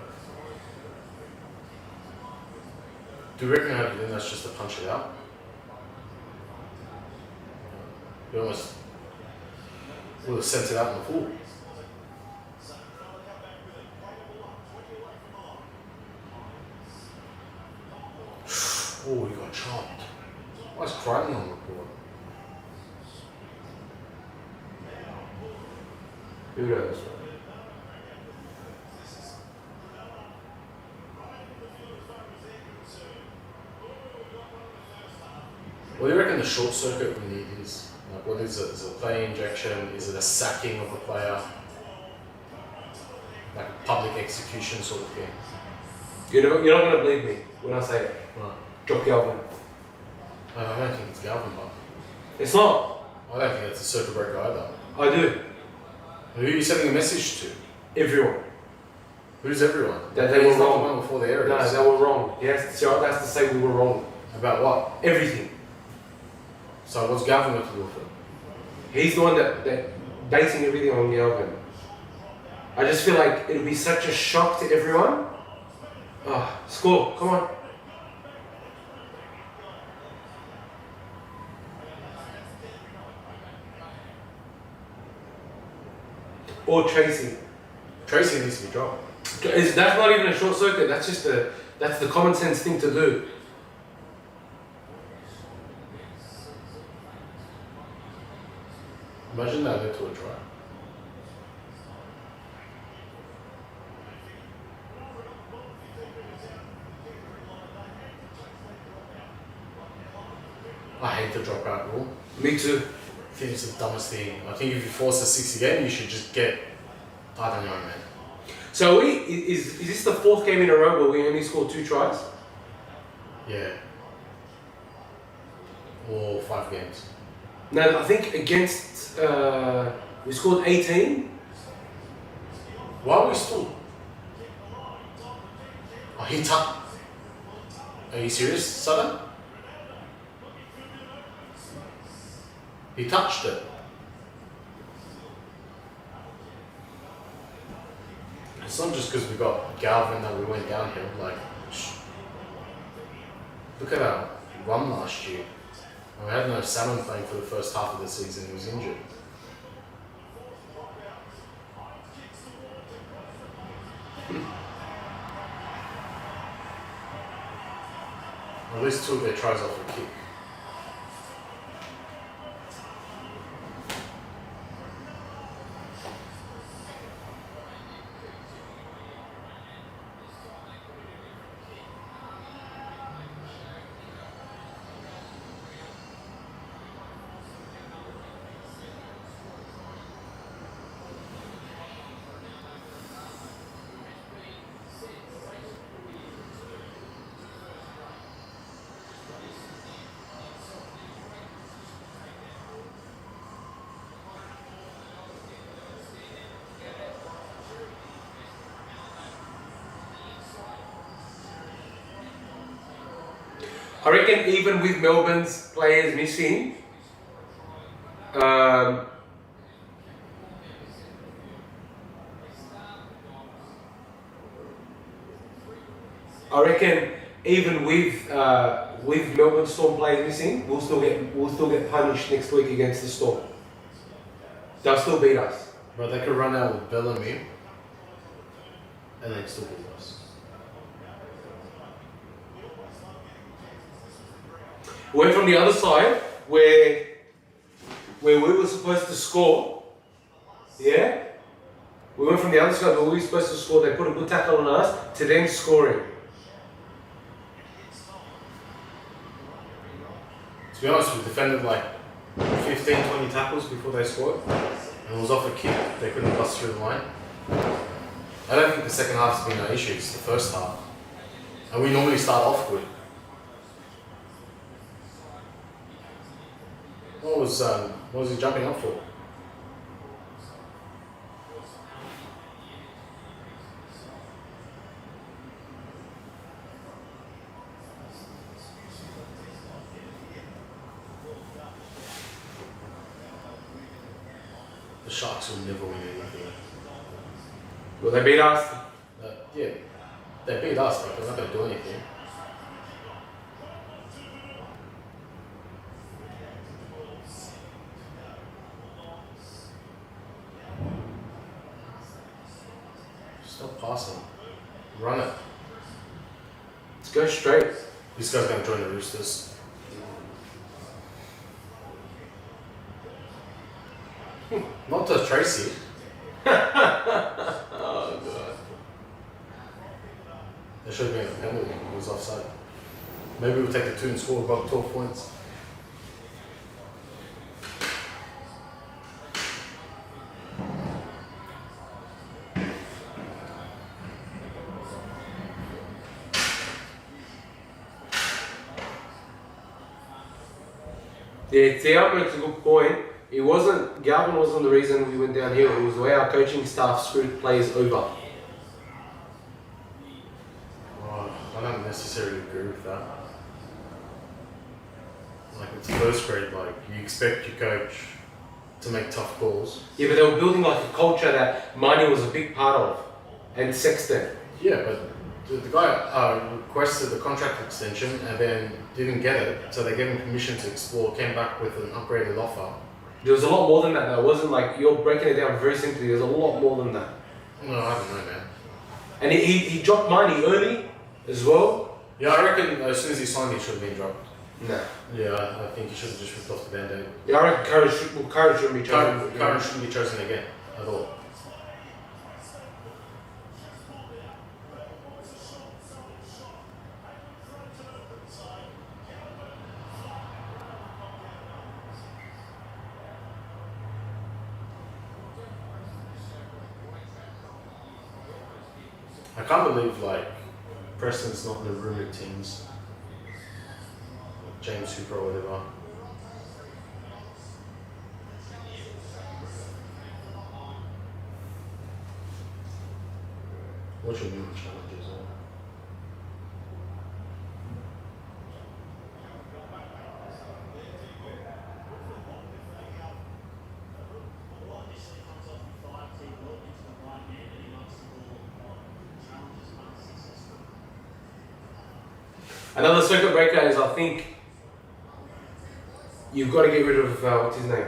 Speaker 2: Do you reckon that's just to punch it out? You almost would have sent it out in the pool. Oh, he got chopped. Why is Crichton on the board?
Speaker 1: Who knows?
Speaker 2: What do you reckon the short circuit we need is? Like, what is it? Is it a play injection? Is it a sacking of the player? Like a public execution sort of thing?
Speaker 1: You're not going to believe me when I say it.
Speaker 2: Right.
Speaker 1: Drop Galvin.
Speaker 2: I don't think it's Galvin, but
Speaker 1: It's not.
Speaker 2: I don't think it's a circuit breaker either.
Speaker 1: I do.
Speaker 2: Who are you sending a message to?
Speaker 1: Everyone.
Speaker 2: Who's everyone?
Speaker 1: That they were
Speaker 2: He's not
Speaker 1: wrong.
Speaker 2: the one before the areas.
Speaker 1: No, they were wrong. Yes, so that's to say we were wrong.
Speaker 2: About what?
Speaker 1: Everything.
Speaker 2: So what's Galvin got to do with it?
Speaker 1: He's the one that basing everything on Galvin. I just feel like it'll be such a shock to everyone. Oh, score, come on. Or Tracy.
Speaker 2: Tracy needs to be dropped.
Speaker 1: That's not even a short circuit, that's just that's the common sense thing to do.
Speaker 2: Imagine that led to a try. I hate the dropout rule.
Speaker 1: Me too.
Speaker 2: I think it's the dumbest thing. I think if you force a 60 game, you should just get, I don't know, man.
Speaker 1: So is this the fourth game in a row where we only scored 2 tries?
Speaker 2: Yeah. Or 5 games.
Speaker 1: No, I think against we scored 18.
Speaker 2: Why are we still? Oh, he tucked. Are you serious, Southern? He touched it. It's not just because we got Galvin that we went downhill. Like, look at our run last year. We had no Salmon playing for the first half of the season. He was injured. least 2 of their tries off a kick.
Speaker 1: I reckon even with Melbourne's players missing, I reckon even with Melbourne Storm players missing, we'll still get punished next week against the Storm. They'll still beat us.
Speaker 2: But they could run out with Bellamy and they'd still beat us.
Speaker 1: Went from the other side where we were supposed to score. Yeah? We went from the other side where we were supposed to score. They put a good tackle on us to them scoring.
Speaker 2: To be honest, we defended like 15, 20 tackles before they scored. And it was off a kick. They couldn't bust through the line. I don't think the second half's been no issue. It's the first half. And we normally start off good. What was he jumping up for? The Sharks will never win anything.
Speaker 1: Will they beat us?
Speaker 2: Yeah, they beat us, but they're not going to do anything. Stop passing. Run it.
Speaker 1: Let's go straight.
Speaker 2: This guy's going to join the Roosters. Not to Tracy.
Speaker 1: Oh god.
Speaker 2: There should have been a penalty. It was offside. Maybe we'll take the 2 and score about 12 points.
Speaker 1: Yeah, Tiago makes a good point. Galvin wasn't the reason we went downhill. It was the way our coaching staff screwed players over.
Speaker 2: Oh, I don't necessarily agree with that. Like, it's first grade, like, you expect your coach to make tough calls.
Speaker 1: Yeah, but they were building like a culture that Marnie was a big part of. And Sexton.
Speaker 2: Yeah, but the guy requested the contract extension and then didn't get it, so they gave him permission to explore, came back with an upgraded offer.
Speaker 1: There was a lot more than that though. It wasn't like, you're breaking it down very simply. There's a lot more than that.
Speaker 2: No, I don't know, man.
Speaker 1: And he dropped Marnie early as well.
Speaker 2: Yeah, I reckon as soon as he signed, he should have been dropped.
Speaker 1: Nah.
Speaker 2: Yeah, I think he should have just ripped off the band-aid.
Speaker 1: Yeah, I reckon Curran shouldn't be chosen.
Speaker 2: Curran shouldn't be chosen again, at all. I can't believe, like, Preston's not in the rumoured teams. James Hooper or whatever. What's your new challenges on?
Speaker 1: Another circuit breaker is, I think, you've got to get rid of, what's his name?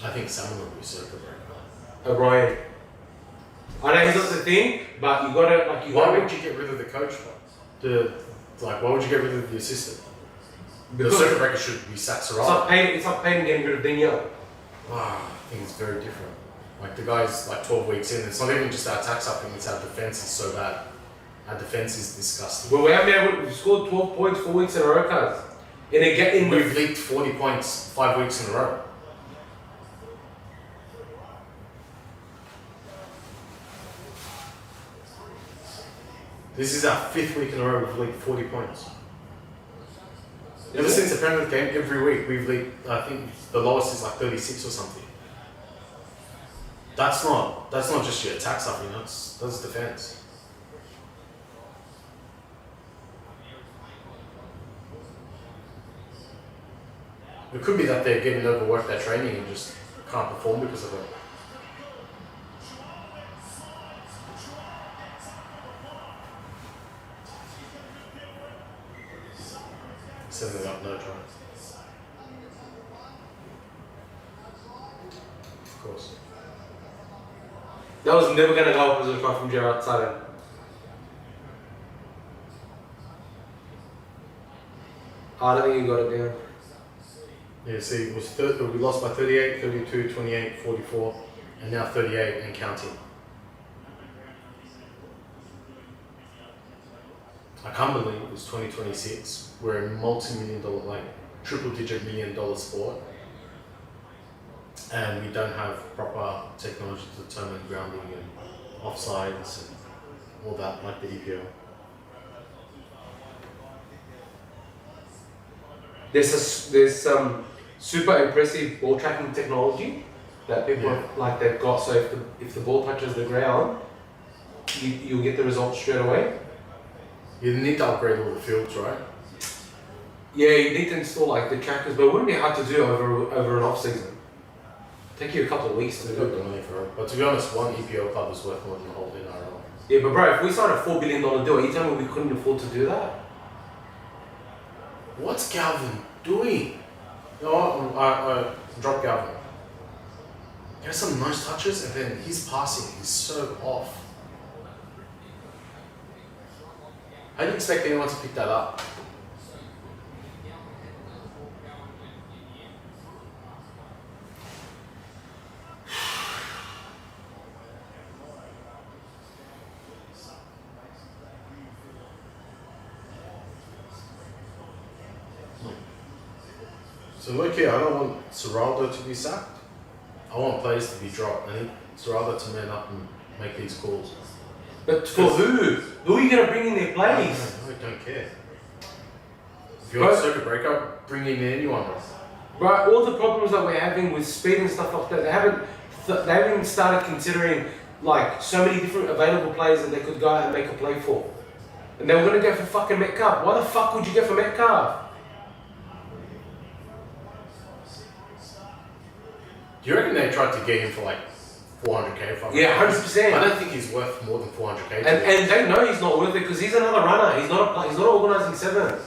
Speaker 2: I think someone will be circuit breaker.
Speaker 1: O'Brien. I know he's not the thing, but you got to, like,
Speaker 2: Why would you get rid of the coach?
Speaker 6: Like, why would you get rid of the assistant? The
Speaker 1: Because
Speaker 6: circuit breaker should be sat
Speaker 1: it's
Speaker 6: Sarala.
Speaker 1: like Payton getting rid of Danielle.
Speaker 6: I think it's very different. Like the guy's like 12 weeks in. It's not even just our attack stuff. It's our defense is so bad. Our defense is disgusting.
Speaker 1: Well, we haven't been able to score 12 points 4 weeks in a row, cuz.
Speaker 6: We've leaked 40 points 5 weeks in a row. This is our 5th week in a row we've leaked 40 points. Ever since the Penrith game, every week we've leaked, I think the lowest is like 36 or something. That's not just your attack stuff, you know, that's defense. It could be that they're getting overworked at training and just can't perform because of it. Sending up no try. Of course.
Speaker 1: That was never going to go up as a try from Gerard Sutton. I don't think he got it down.
Speaker 6: Yeah, see, it was we lost by 38, 32, 28, 44, and now 38 and counting. I can't believe it's 2026. We're a multi-million dollar, like triple-digit $1 million sport, and we don't have proper technology to determine grounding and offsides and all that, like the EPO.
Speaker 1: There's some super impressive ball tracking technology that people like they've got. So if the ball touches the ground, you'll get the result straight away.
Speaker 6: You need to upgrade all the fields, right?
Speaker 1: Yeah, you need to install like the trackers, but it wouldn't be hard to do over an off season. Take you a couple of weeks to do it.
Speaker 6: But to be honest, one EPO club is worth more than the whole NRL.
Speaker 1: Yeah, but bro, if we signed a $4 billion deal, are you telling me we couldn't afford to do that?
Speaker 6: What's Galvin doing? No, I dropped Galvin. He has some nice touches, and then his passing is so off. How do you expect anyone to pick that up? So look here, I don't want Serraldo to be sacked. I want players to be dropped. I need Serraldo to man up and make these calls.
Speaker 1: But for who? Who are you going to bring in their place?
Speaker 6: I don't care. If you're a circuit breaker, bring in anyone.
Speaker 1: Right, all the problems that we're having with speed and stuff like that, they haven't even started considering like so many different available players that they could go out and make a play for. And they were going to go for fucking Metcalf. Why the fuck would you go for Metcalf?
Speaker 6: Do you reckon they tried to get him for like 400k?
Speaker 1: Yeah, 100%.
Speaker 6: I don't think he's worth more than 400k.
Speaker 1: And they know he's not worth it because he's another runner. He's not organising sevens.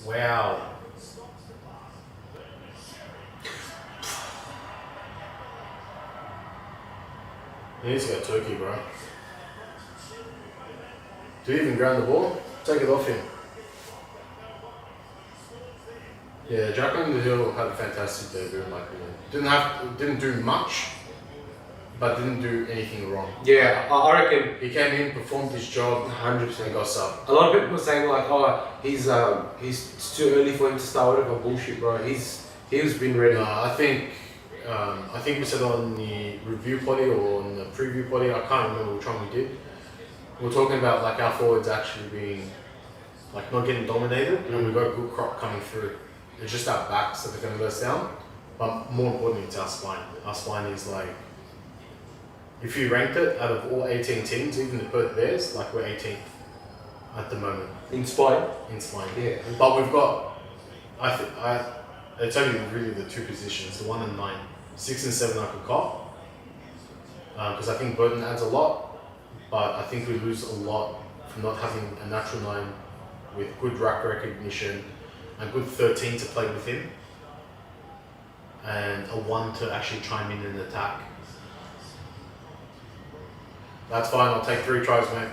Speaker 6: Wow. He needs to go turkey, bro. Do you even ground the ball? Take it off him. Yeah, Jack Underhill had a fantastic debut in my opinion. Didn't do much, but didn't do anything wrong.
Speaker 1: Yeah, I reckon
Speaker 6: He came in, performed his job,
Speaker 1: 100%.
Speaker 6: and got subbed.
Speaker 1: A lot of people were saying like, oh, he's it's too early for him to start. Whatever bullshit, bro. He's been ready.
Speaker 6: I think we said on the review potty or on the preview potty, I can't remember which one we did. We were talking about like our forwards actually being like not getting dominated, and we got a good crop coming through. It's just our backs that are going to let us down, but more importantly, it's our spine. Our spine is like, if you ranked it out of all 18 teams, even the Perth Bears, like we're 18th at the moment.
Speaker 1: In spine.
Speaker 6: In spine.
Speaker 1: Yeah.
Speaker 6: But we've got, I tell you really the two positions, the 1 and 9, 6 and 7 I could cop, because I think Burton adds a lot, but I think we lose a lot from not having a natural 9 with good rack recognition, a good 13 to play with him, and a 1 to actually chime in and attack. That's fine. I'll take 3 tries, mate.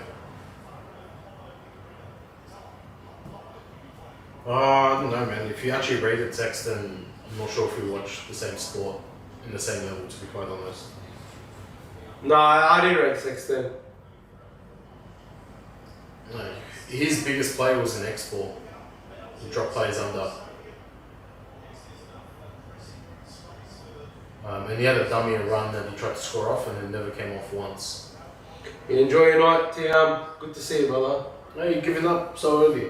Speaker 6: I don't know, man. If you actually rated Sexton, I'm not sure if we watch the same sport in the same level, to be quite honest.
Speaker 1: No, I didn't rate Sexton.
Speaker 6: No, his biggest play was an X-ball. He dropped plays under. And he had a dummy run that he tried to score off and it never came off once.
Speaker 1: You enjoy your night, Tiam. Good to see you, brother.
Speaker 6: No, you're giving up so early.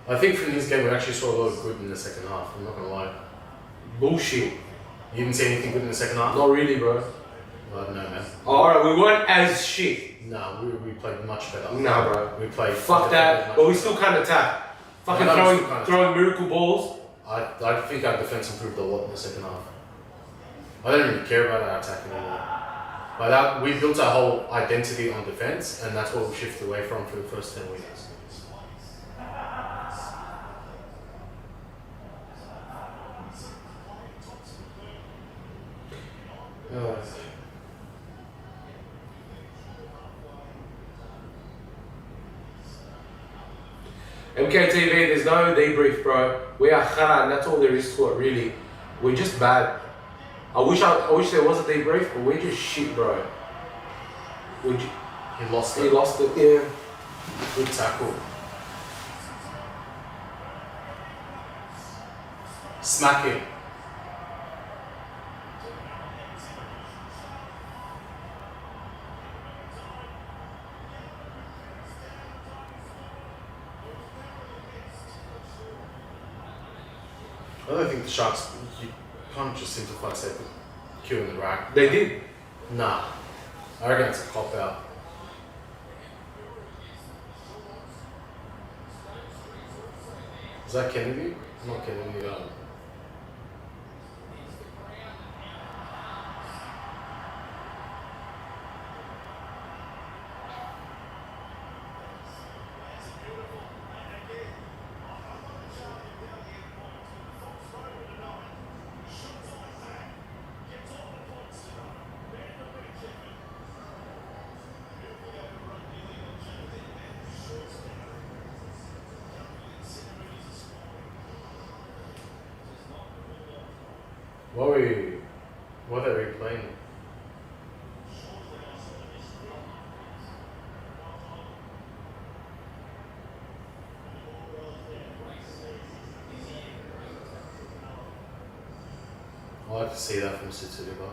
Speaker 6: I think from this game we actually saw a lot of good in the second half, I'm not gonna lie.
Speaker 1: Bullshit.
Speaker 6: You didn't see anything good in the second half?
Speaker 1: Not really, bro.
Speaker 6: I don't know, man.
Speaker 1: Alright, we weren't as shit.
Speaker 6: No, we played much better.
Speaker 1: Nah, bro.
Speaker 6: We played.
Speaker 1: Fuck that. But we still can't attack. Fucking throwing miracle balls.
Speaker 6: I think our defense improved a lot in the second half. I don't really care about our attack anymore. But we built our whole identity on defense, and that's what we shifted away from for the first 10 weeks.
Speaker 1: MKTV, there's no debrief, bro. We are khara, and that's all there is to it, really. We're just bad. I wish there was a debrief, but we're just shit, bro.
Speaker 6: He lost it.
Speaker 1: He lost it, yeah.
Speaker 6: Good tackle. Smack him. I don't think the Sharks, you can't just simplify say Q in the rack.
Speaker 1: They did.
Speaker 6: Nah. I reckon it's a cop out. Is that Kennedy? Not Kennedy. What are we playing? I like to see that from City, but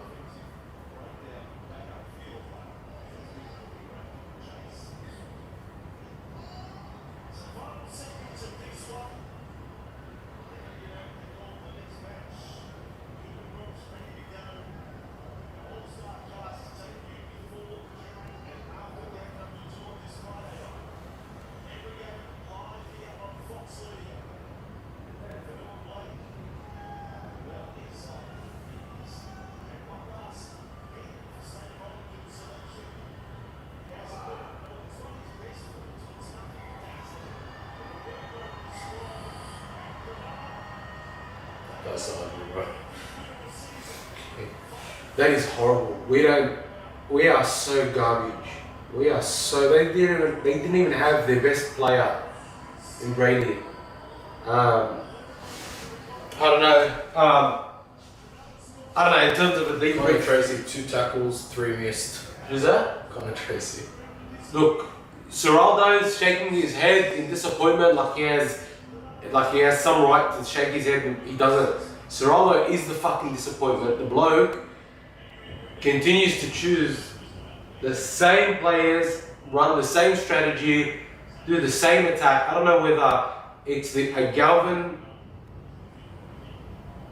Speaker 6: that's ugly, bro.
Speaker 1: That is horrible. We are so garbage. They didn't even have their best player in Brady. I don't know, in terms of a deep
Speaker 6: Connor Tracy, 2 tackles, 3 missed.
Speaker 1: Who's that?
Speaker 6: Connor Tracy.
Speaker 1: Look, Seraldo's shaking his head in disappointment like he has some right to shake his head and he doesn't. Seraldo is the fucking disappointment. The bloke continues to choose the same players, run the same strategy, do the same attack. I don't know whether it's a Galvin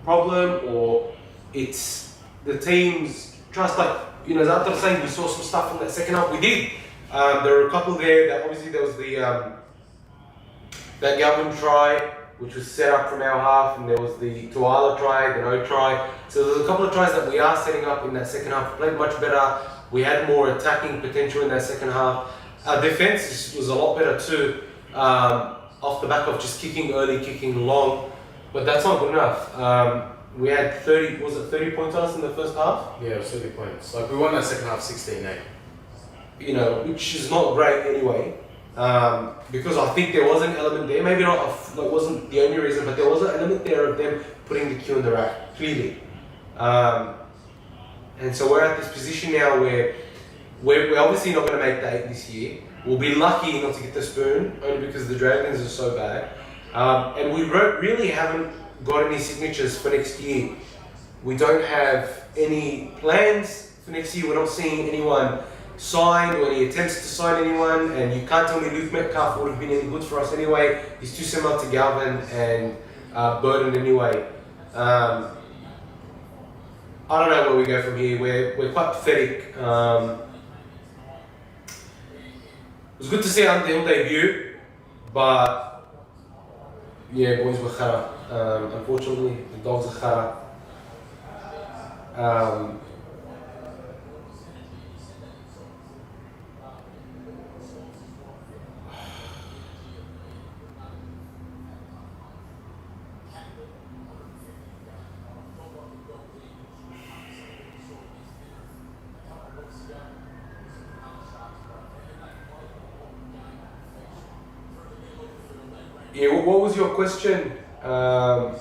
Speaker 1: problem or it's the team's trust. Like, Zaatar saying we saw some stuff in that second half. We did. There were a couple there that obviously there was the that Galvin try, which was set up from our half, and there was the Tuala try, the no try. So there's a couple of tries that we are setting up in that second half. We played much better. We had more attacking potential in that second half. Our defense was a lot better too. off the back of just kicking early, kicking long, but that's not good enough. We had 30 points on us in the first half?
Speaker 6: Yeah, it was 30 points. Like we won that second half 16-8.
Speaker 1: You know, which is not great anyway. Because I think there was an element there, maybe not, that wasn't the only reason, but there was an element there of them putting the cue in the rack, clearly. And so we're at this position now where we're obviously not going to make the 8 this year. We'll be lucky not to get the spoon, only because the Dragons are so bad. And we really haven't got any signatures for next year. We don't have any plans for next year. We're not seeing anyone sign or any attempts to sign anyone, and you can't tell me Luke Metcalf would have been any good for us anyway. He's too similar to Galvin and Burden anyway. I don't know where we go from here. We're quite pathetic. It was good to see Underhill debut, but yeah, boys were khara. Unfortunately, the Dogs are khara. Yeah, what was your question, TM?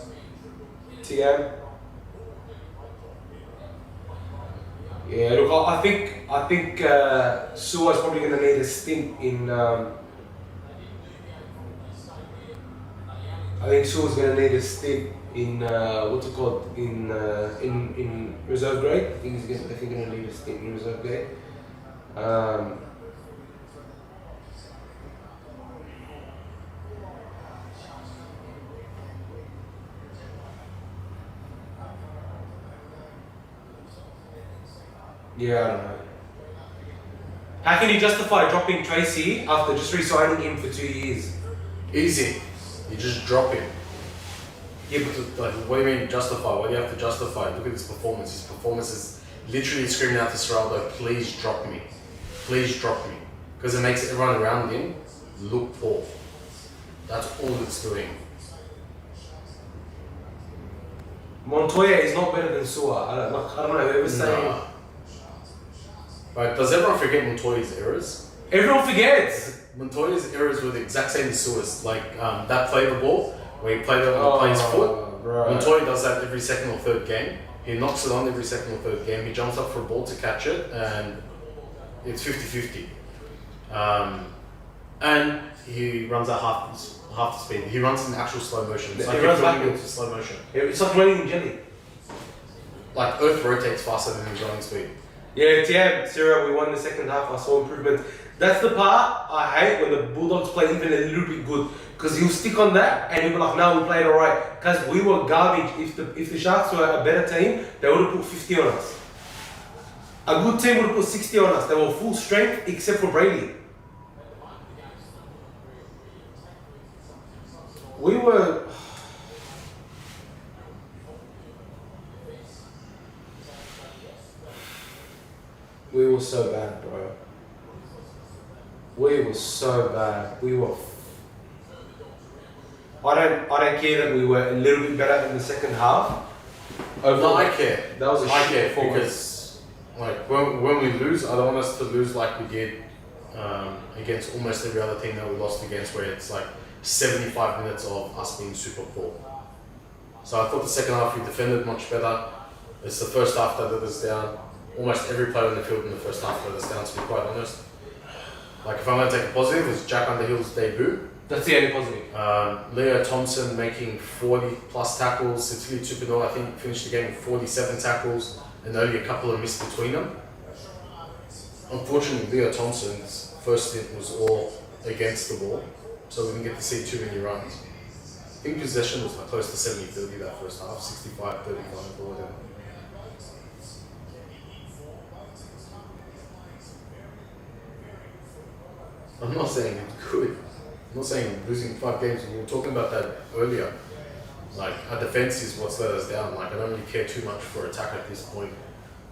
Speaker 1: Yeah, look, I think Sua's probably going to need a stint in. I think Sua's going to need a stint in what's it called in reserve grade. I think he's definitely going to need a stint in reserve grade. Yeah, I don't know. How can you justify dropping Tracy after just re-signing him for 2 years?
Speaker 6: Easy. You just drop him. Yeah, but like, what do you mean justify? What do you have to justify? Look at his performance. His performance is literally screaming out to Serraldo, please drop me. Please drop me. Because it makes everyone around him look poor. That's all it's doing.
Speaker 1: Montoya is not better than Sua. I don't know whoever's saying.
Speaker 6: Nah. Right, does everyone forget Montoya's errors?
Speaker 1: Everyone forgets!
Speaker 6: Montoya's errors were the exact same as Sua's. Like that play the ball, where he played it on the player's foot.
Speaker 1: Right.
Speaker 6: Montoya does that every second or third game. He knocks it on every second or third game. He jumps up for a ball to catch it, and it's 50-50. And he runs at half the speed. He runs in actual slow motion. It's like
Speaker 1: He runs
Speaker 6: running
Speaker 1: backwards.
Speaker 6: into slow motion.
Speaker 1: It's like running in jelly.
Speaker 6: Like Earth rotates faster than his running speed.
Speaker 1: Yeah, TM, Sarah, we won the second half. I saw improvement. That's the part I hate when the Bulldogs play even a little bit good. Because he'll stick on that and he'll be like, no, we played alright. Because we were garbage. If the Sharks were a better team, they would have put 50 on us. A good team would have put 60 on us. They were full strength except for Brady. We were... We were so bad, bro. We were so bad. We were... I don't care that we were a little bit better in the second half.
Speaker 6: No, I care.
Speaker 1: That was a
Speaker 6: I
Speaker 1: shit
Speaker 6: care
Speaker 1: performance.
Speaker 6: because, like, when we lose, I don't want us to lose like we did against almost every other team that we lost against, where it's like 75 minutes of us being super poor. So I thought the second half we defended much better. It's the first half that let us down. Almost every player in the field in the first half let us down, to be quite honest. Like, if I'm going to take a positive, it's Jack Underhill's debut.
Speaker 1: That's the only positive.
Speaker 6: Leo Thompson making 40 plus tackles. Sitili Tupino, I think, finished the game with 47 tackles and only a couple of missed between them. Unfortunately, Leo Thompson's first stint was all against the ball, so we didn't get to see too many runs. I think possession was like close to 70-30 that first half, 65-35 or whatever. I'm not saying it's good. I'm not saying losing 5 games. We were talking about that earlier. Like, our defense is what's let us down. Like, I don't really care too much for attack at this point.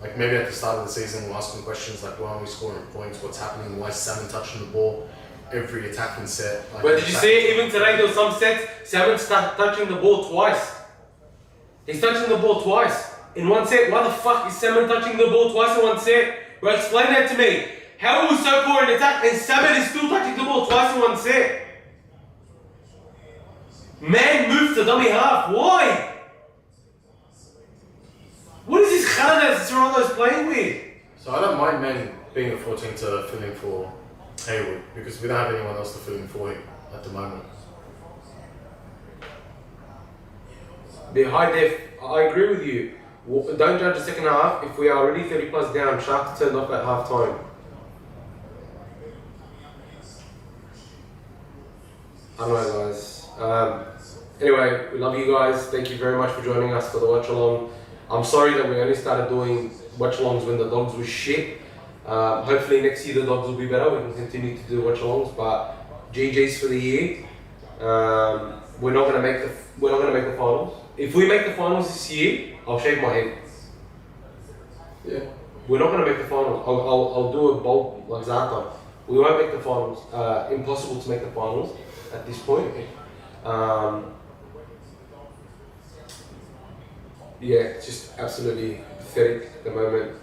Speaker 6: Like, maybe at the start of the season we'll ask some questions like, why aren't we scoring points? What's happening? Why is Salmon touching the ball? every attacking set. Like
Speaker 1: But did you see it? Even today, there was some sets, Salmon's touching the ball twice. He's touching the ball twice in one set. Why the fuck is Salmon touching the ball twice in one set? Bro, explain that to me. How are we so poor in attack and Salmon is still touching the ball twice in one set? Man moves to dummy half. Why? What is this Khan that Serrano's playing with?
Speaker 6: So I don't mind Man being a 14 to fill in for Hayward because we don't have anyone else to fill in for him at the moment.
Speaker 1: The high def, I agree with you. Don't judge the second half. If we are already 30 plus down, Sharks turned off at half time. I don't know, guys. Anyway, we love you guys. Thank you very much for joining us for the watch along. I'm sorry that we only started doing watch alongs when the dogs were shit. Hopefully next year the dogs will be better. We can continue to do watch alongs, but GG's for the year. We're not gonna make the finals. If we make the finals this year, I'll shave my head.
Speaker 6: Yeah.
Speaker 1: We're not gonna make the finals. I'll do a bold like Zaatar. We won't make the finals. Impossible to make the finals at this point. Yeah, it's just absolutely pathetic at the moment.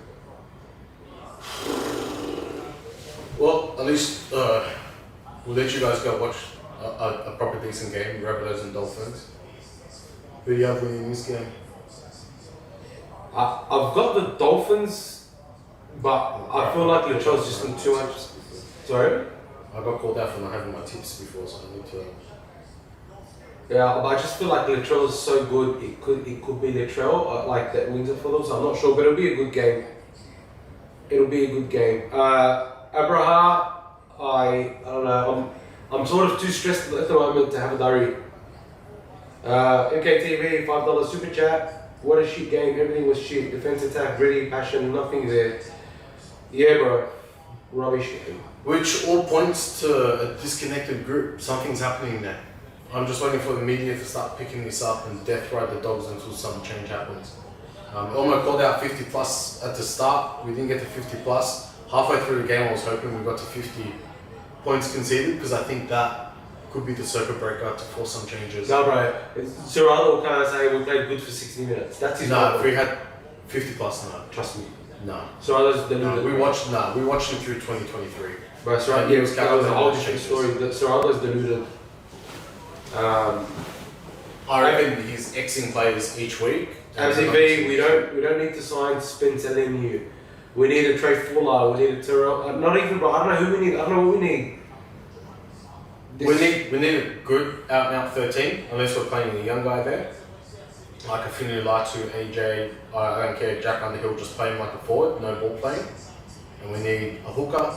Speaker 6: Well, at least we'll let you guys go watch a proper decent game, Rabbitohs and Dolphins. Who do you have winning this game?
Speaker 1: I've got the Dolphins, but I feel like Latrell's just done too much. Sorry?
Speaker 6: I got called out for not having my tips before, so I need to.
Speaker 1: Yeah, but I just feel like Latrell is so good. It could be Latrell like that wins it for them. So I'm not sure, but it'll be a good game. It'll be a good game. Abraha, I don't know. I'm sort of too stressed at the moment to have a diary. MKTV, $5 super chat. What a shit game. Everything was shit. Defense, attack, gritty, passion, nothing there. Yeah, bro. Rubbish game.
Speaker 6: Which all points to a disconnected group. Something's happening there. I'm just waiting for the media to start picking this up and death ride the dogs until some change happens. Elmo called out 50 plus at the start. We didn't get to 50 plus. Halfway through the game, I was hoping we got to 50 points conceded because I think that could be the circuit breaker to force some changes.
Speaker 1: No, bro. Serrano can't say we played good for 60 minutes. That's his
Speaker 6: No,
Speaker 1: problem.
Speaker 6: if we had 50 plus, no.
Speaker 1: Trust me.
Speaker 6: No.
Speaker 1: Serrano's deluded.
Speaker 6: We watched him through 2023.
Speaker 1: Bro, Serrano, yeah, that was a whole different story. But Serrano's deluded.
Speaker 6: I reckon he's Xing players each week.
Speaker 1: MCV, we don't need to sign Spencer Lemieux. We need a Trey Fuller. We need a Terrell. Not even, bro. I don't know who we need. I don't know what we need.
Speaker 6: We need a good out and out 13, unless we're playing a young guy there. Like a Finley Latu, AJ, I don't care, Jack Underhill, just playing like a forward, no ball playing. And we need a hooker,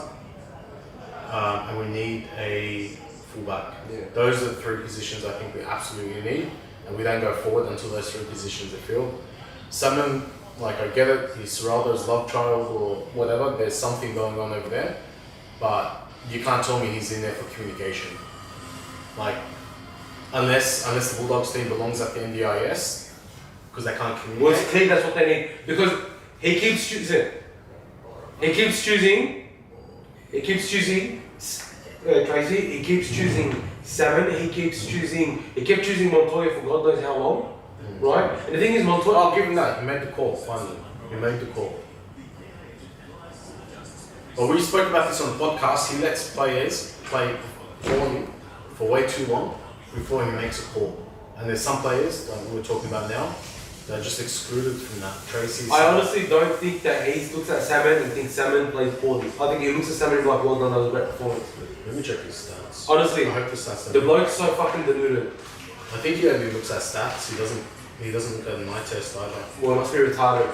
Speaker 6: and we need a fullback.
Speaker 1: Yeah.
Speaker 6: Those are the three positions I think we absolutely need, and we don't go forward until those three positions are filled. Salmon, like I get it, he's Serraldo's love child or whatever, there's something going on over there, but you can't tell me he's in there for communication. Like, unless the Bulldogs team belongs at the NDIS, because they can't communicate.
Speaker 1: Well, it's clear that's what they need because he keeps choosing. Tracy. He keeps choosing Salmon. He kept choosing Montoya for God knows how long, right? And the thing is, Montoya.
Speaker 6: I'll give him that. He made the call. Finally, he made the call. But we spoke about this on the podcast. He lets players play for him for way too long before he makes a call. And there's some players like we're talking about now that are just excluded from that. Tracy's.
Speaker 1: I honestly don't think that he looks at Salmon and thinks Salmon plays poorly. I think he looks at Salmon and be like, well done, that was a great performance.
Speaker 6: Let me check his stats.
Speaker 1: Honestly,
Speaker 6: I hope the stats.
Speaker 1: the bloke's so fucking deluded.
Speaker 6: I think he only looks at stats. He doesn't look at the night test either.
Speaker 1: Well, it must be retarded.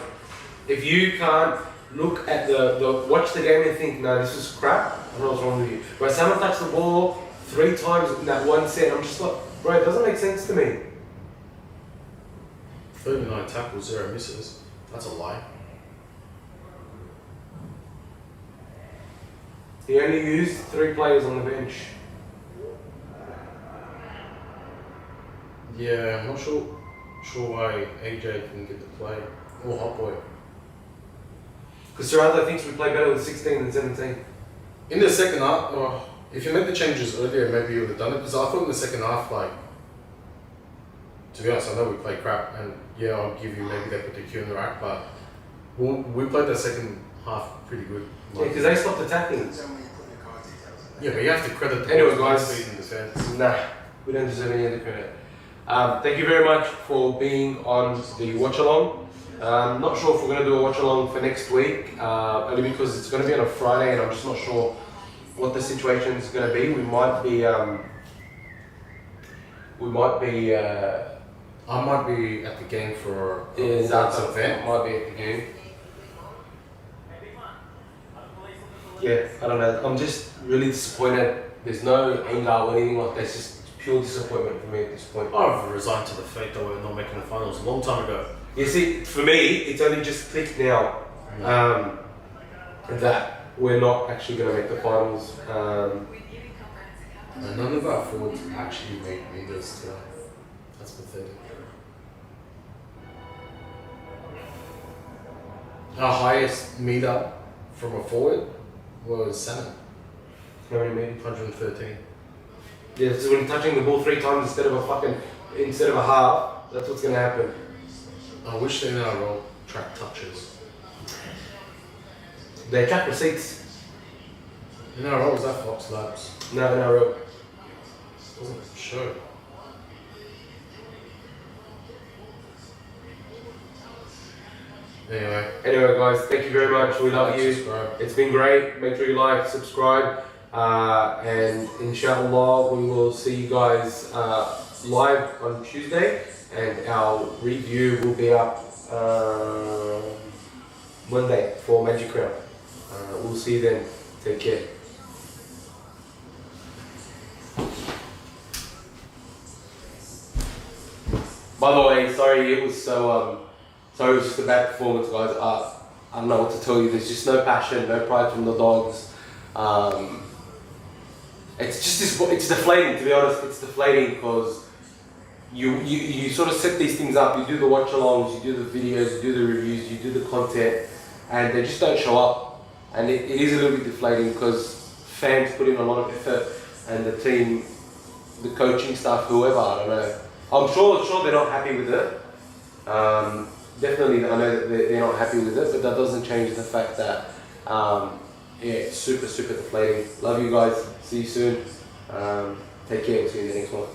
Speaker 1: If you can't look at the watch the game and think, no, this is crap, I don't know what's wrong with you. But Salmon touched the ball 3 times in that one set. I'm just like, bro, it doesn't make sense to me.
Speaker 6: 39 tackles, 0 misses. That's a lie.
Speaker 1: He only used 3 players on the bench.
Speaker 6: Yeah, I'm not sure why AJ didn't get the play. Or Hot Boy.
Speaker 1: Because Serrano thinks we play better with 16 than 17.
Speaker 6: In the second half, If you made the changes earlier, maybe you would have done it. Because I thought in the second half, like, to be honest, I know we played crap, and yeah, I'll give you maybe they put the cue in the rack, but we played the second half pretty good.
Speaker 1: Yeah, because they stopped attacking.
Speaker 6: Yeah, but you have to credit the
Speaker 1: Anyway,
Speaker 6: boys'
Speaker 1: guys.
Speaker 6: speed in defense.
Speaker 1: Nah, we don't deserve any other credit. Thank you very much for being on the watch along. Not sure if we're going to do a watch along for next week, only because it's going to be on a Friday, and I'm just not sure what the situation is going to be. We might be. I might be
Speaker 6: at the game for
Speaker 1: in
Speaker 6: Zaatar's
Speaker 1: Zaatar.
Speaker 6: event.
Speaker 1: Might be at the game. Yeah, I don't know. I'm just really disappointed. There's no anger or anything like that. It's just pure disappointment for me at this point.
Speaker 6: I've resigned to the fate that we're not making the finals a long time ago.
Speaker 1: You see, for me, it's only just clicked now that we're not actually going to make the finals.
Speaker 6: And none of our forwards actually made meters today. That's pathetic. Our highest meter from a forward was Salmon,
Speaker 1: How many meters?
Speaker 6: 113.
Speaker 1: Yeah, so when you're touching the ball 3 times instead of a half, that's what's going to happen.
Speaker 6: I wish they now roll track touches.
Speaker 1: They track receipts.
Speaker 6: In our roll, was that Fox Labs?
Speaker 1: No.
Speaker 6: Wasn't a show.
Speaker 1: Anyway, guys, thank you very much. We love you.
Speaker 6: Subscribe.
Speaker 1: It's been great. Make sure you like, subscribe, and inshallah, we will see you guys live on Tuesday, and our review will be up Monday for Magic Crown. We'll see you then. Take care. By the way, sorry it was sorry it was just a bad performance, guys. I don't know what to tell you. There's just no passion, no pride from the dogs. It's deflating, to be honest. It's deflating because you sort of set these things up. You do the watch-alongs, you do the videos, you do the reviews, you do the content, and they just don't show up. And it is a little bit deflating because fans put in a lot of effort, and the team, the coaching staff, whoever, I don't know. I'm sure they're not happy with it. Definitely, I know that they're not happy with it, but that doesn't change the fact that it's super deflating. Love you guys. See you soon. Take care. We'll see you in the next one.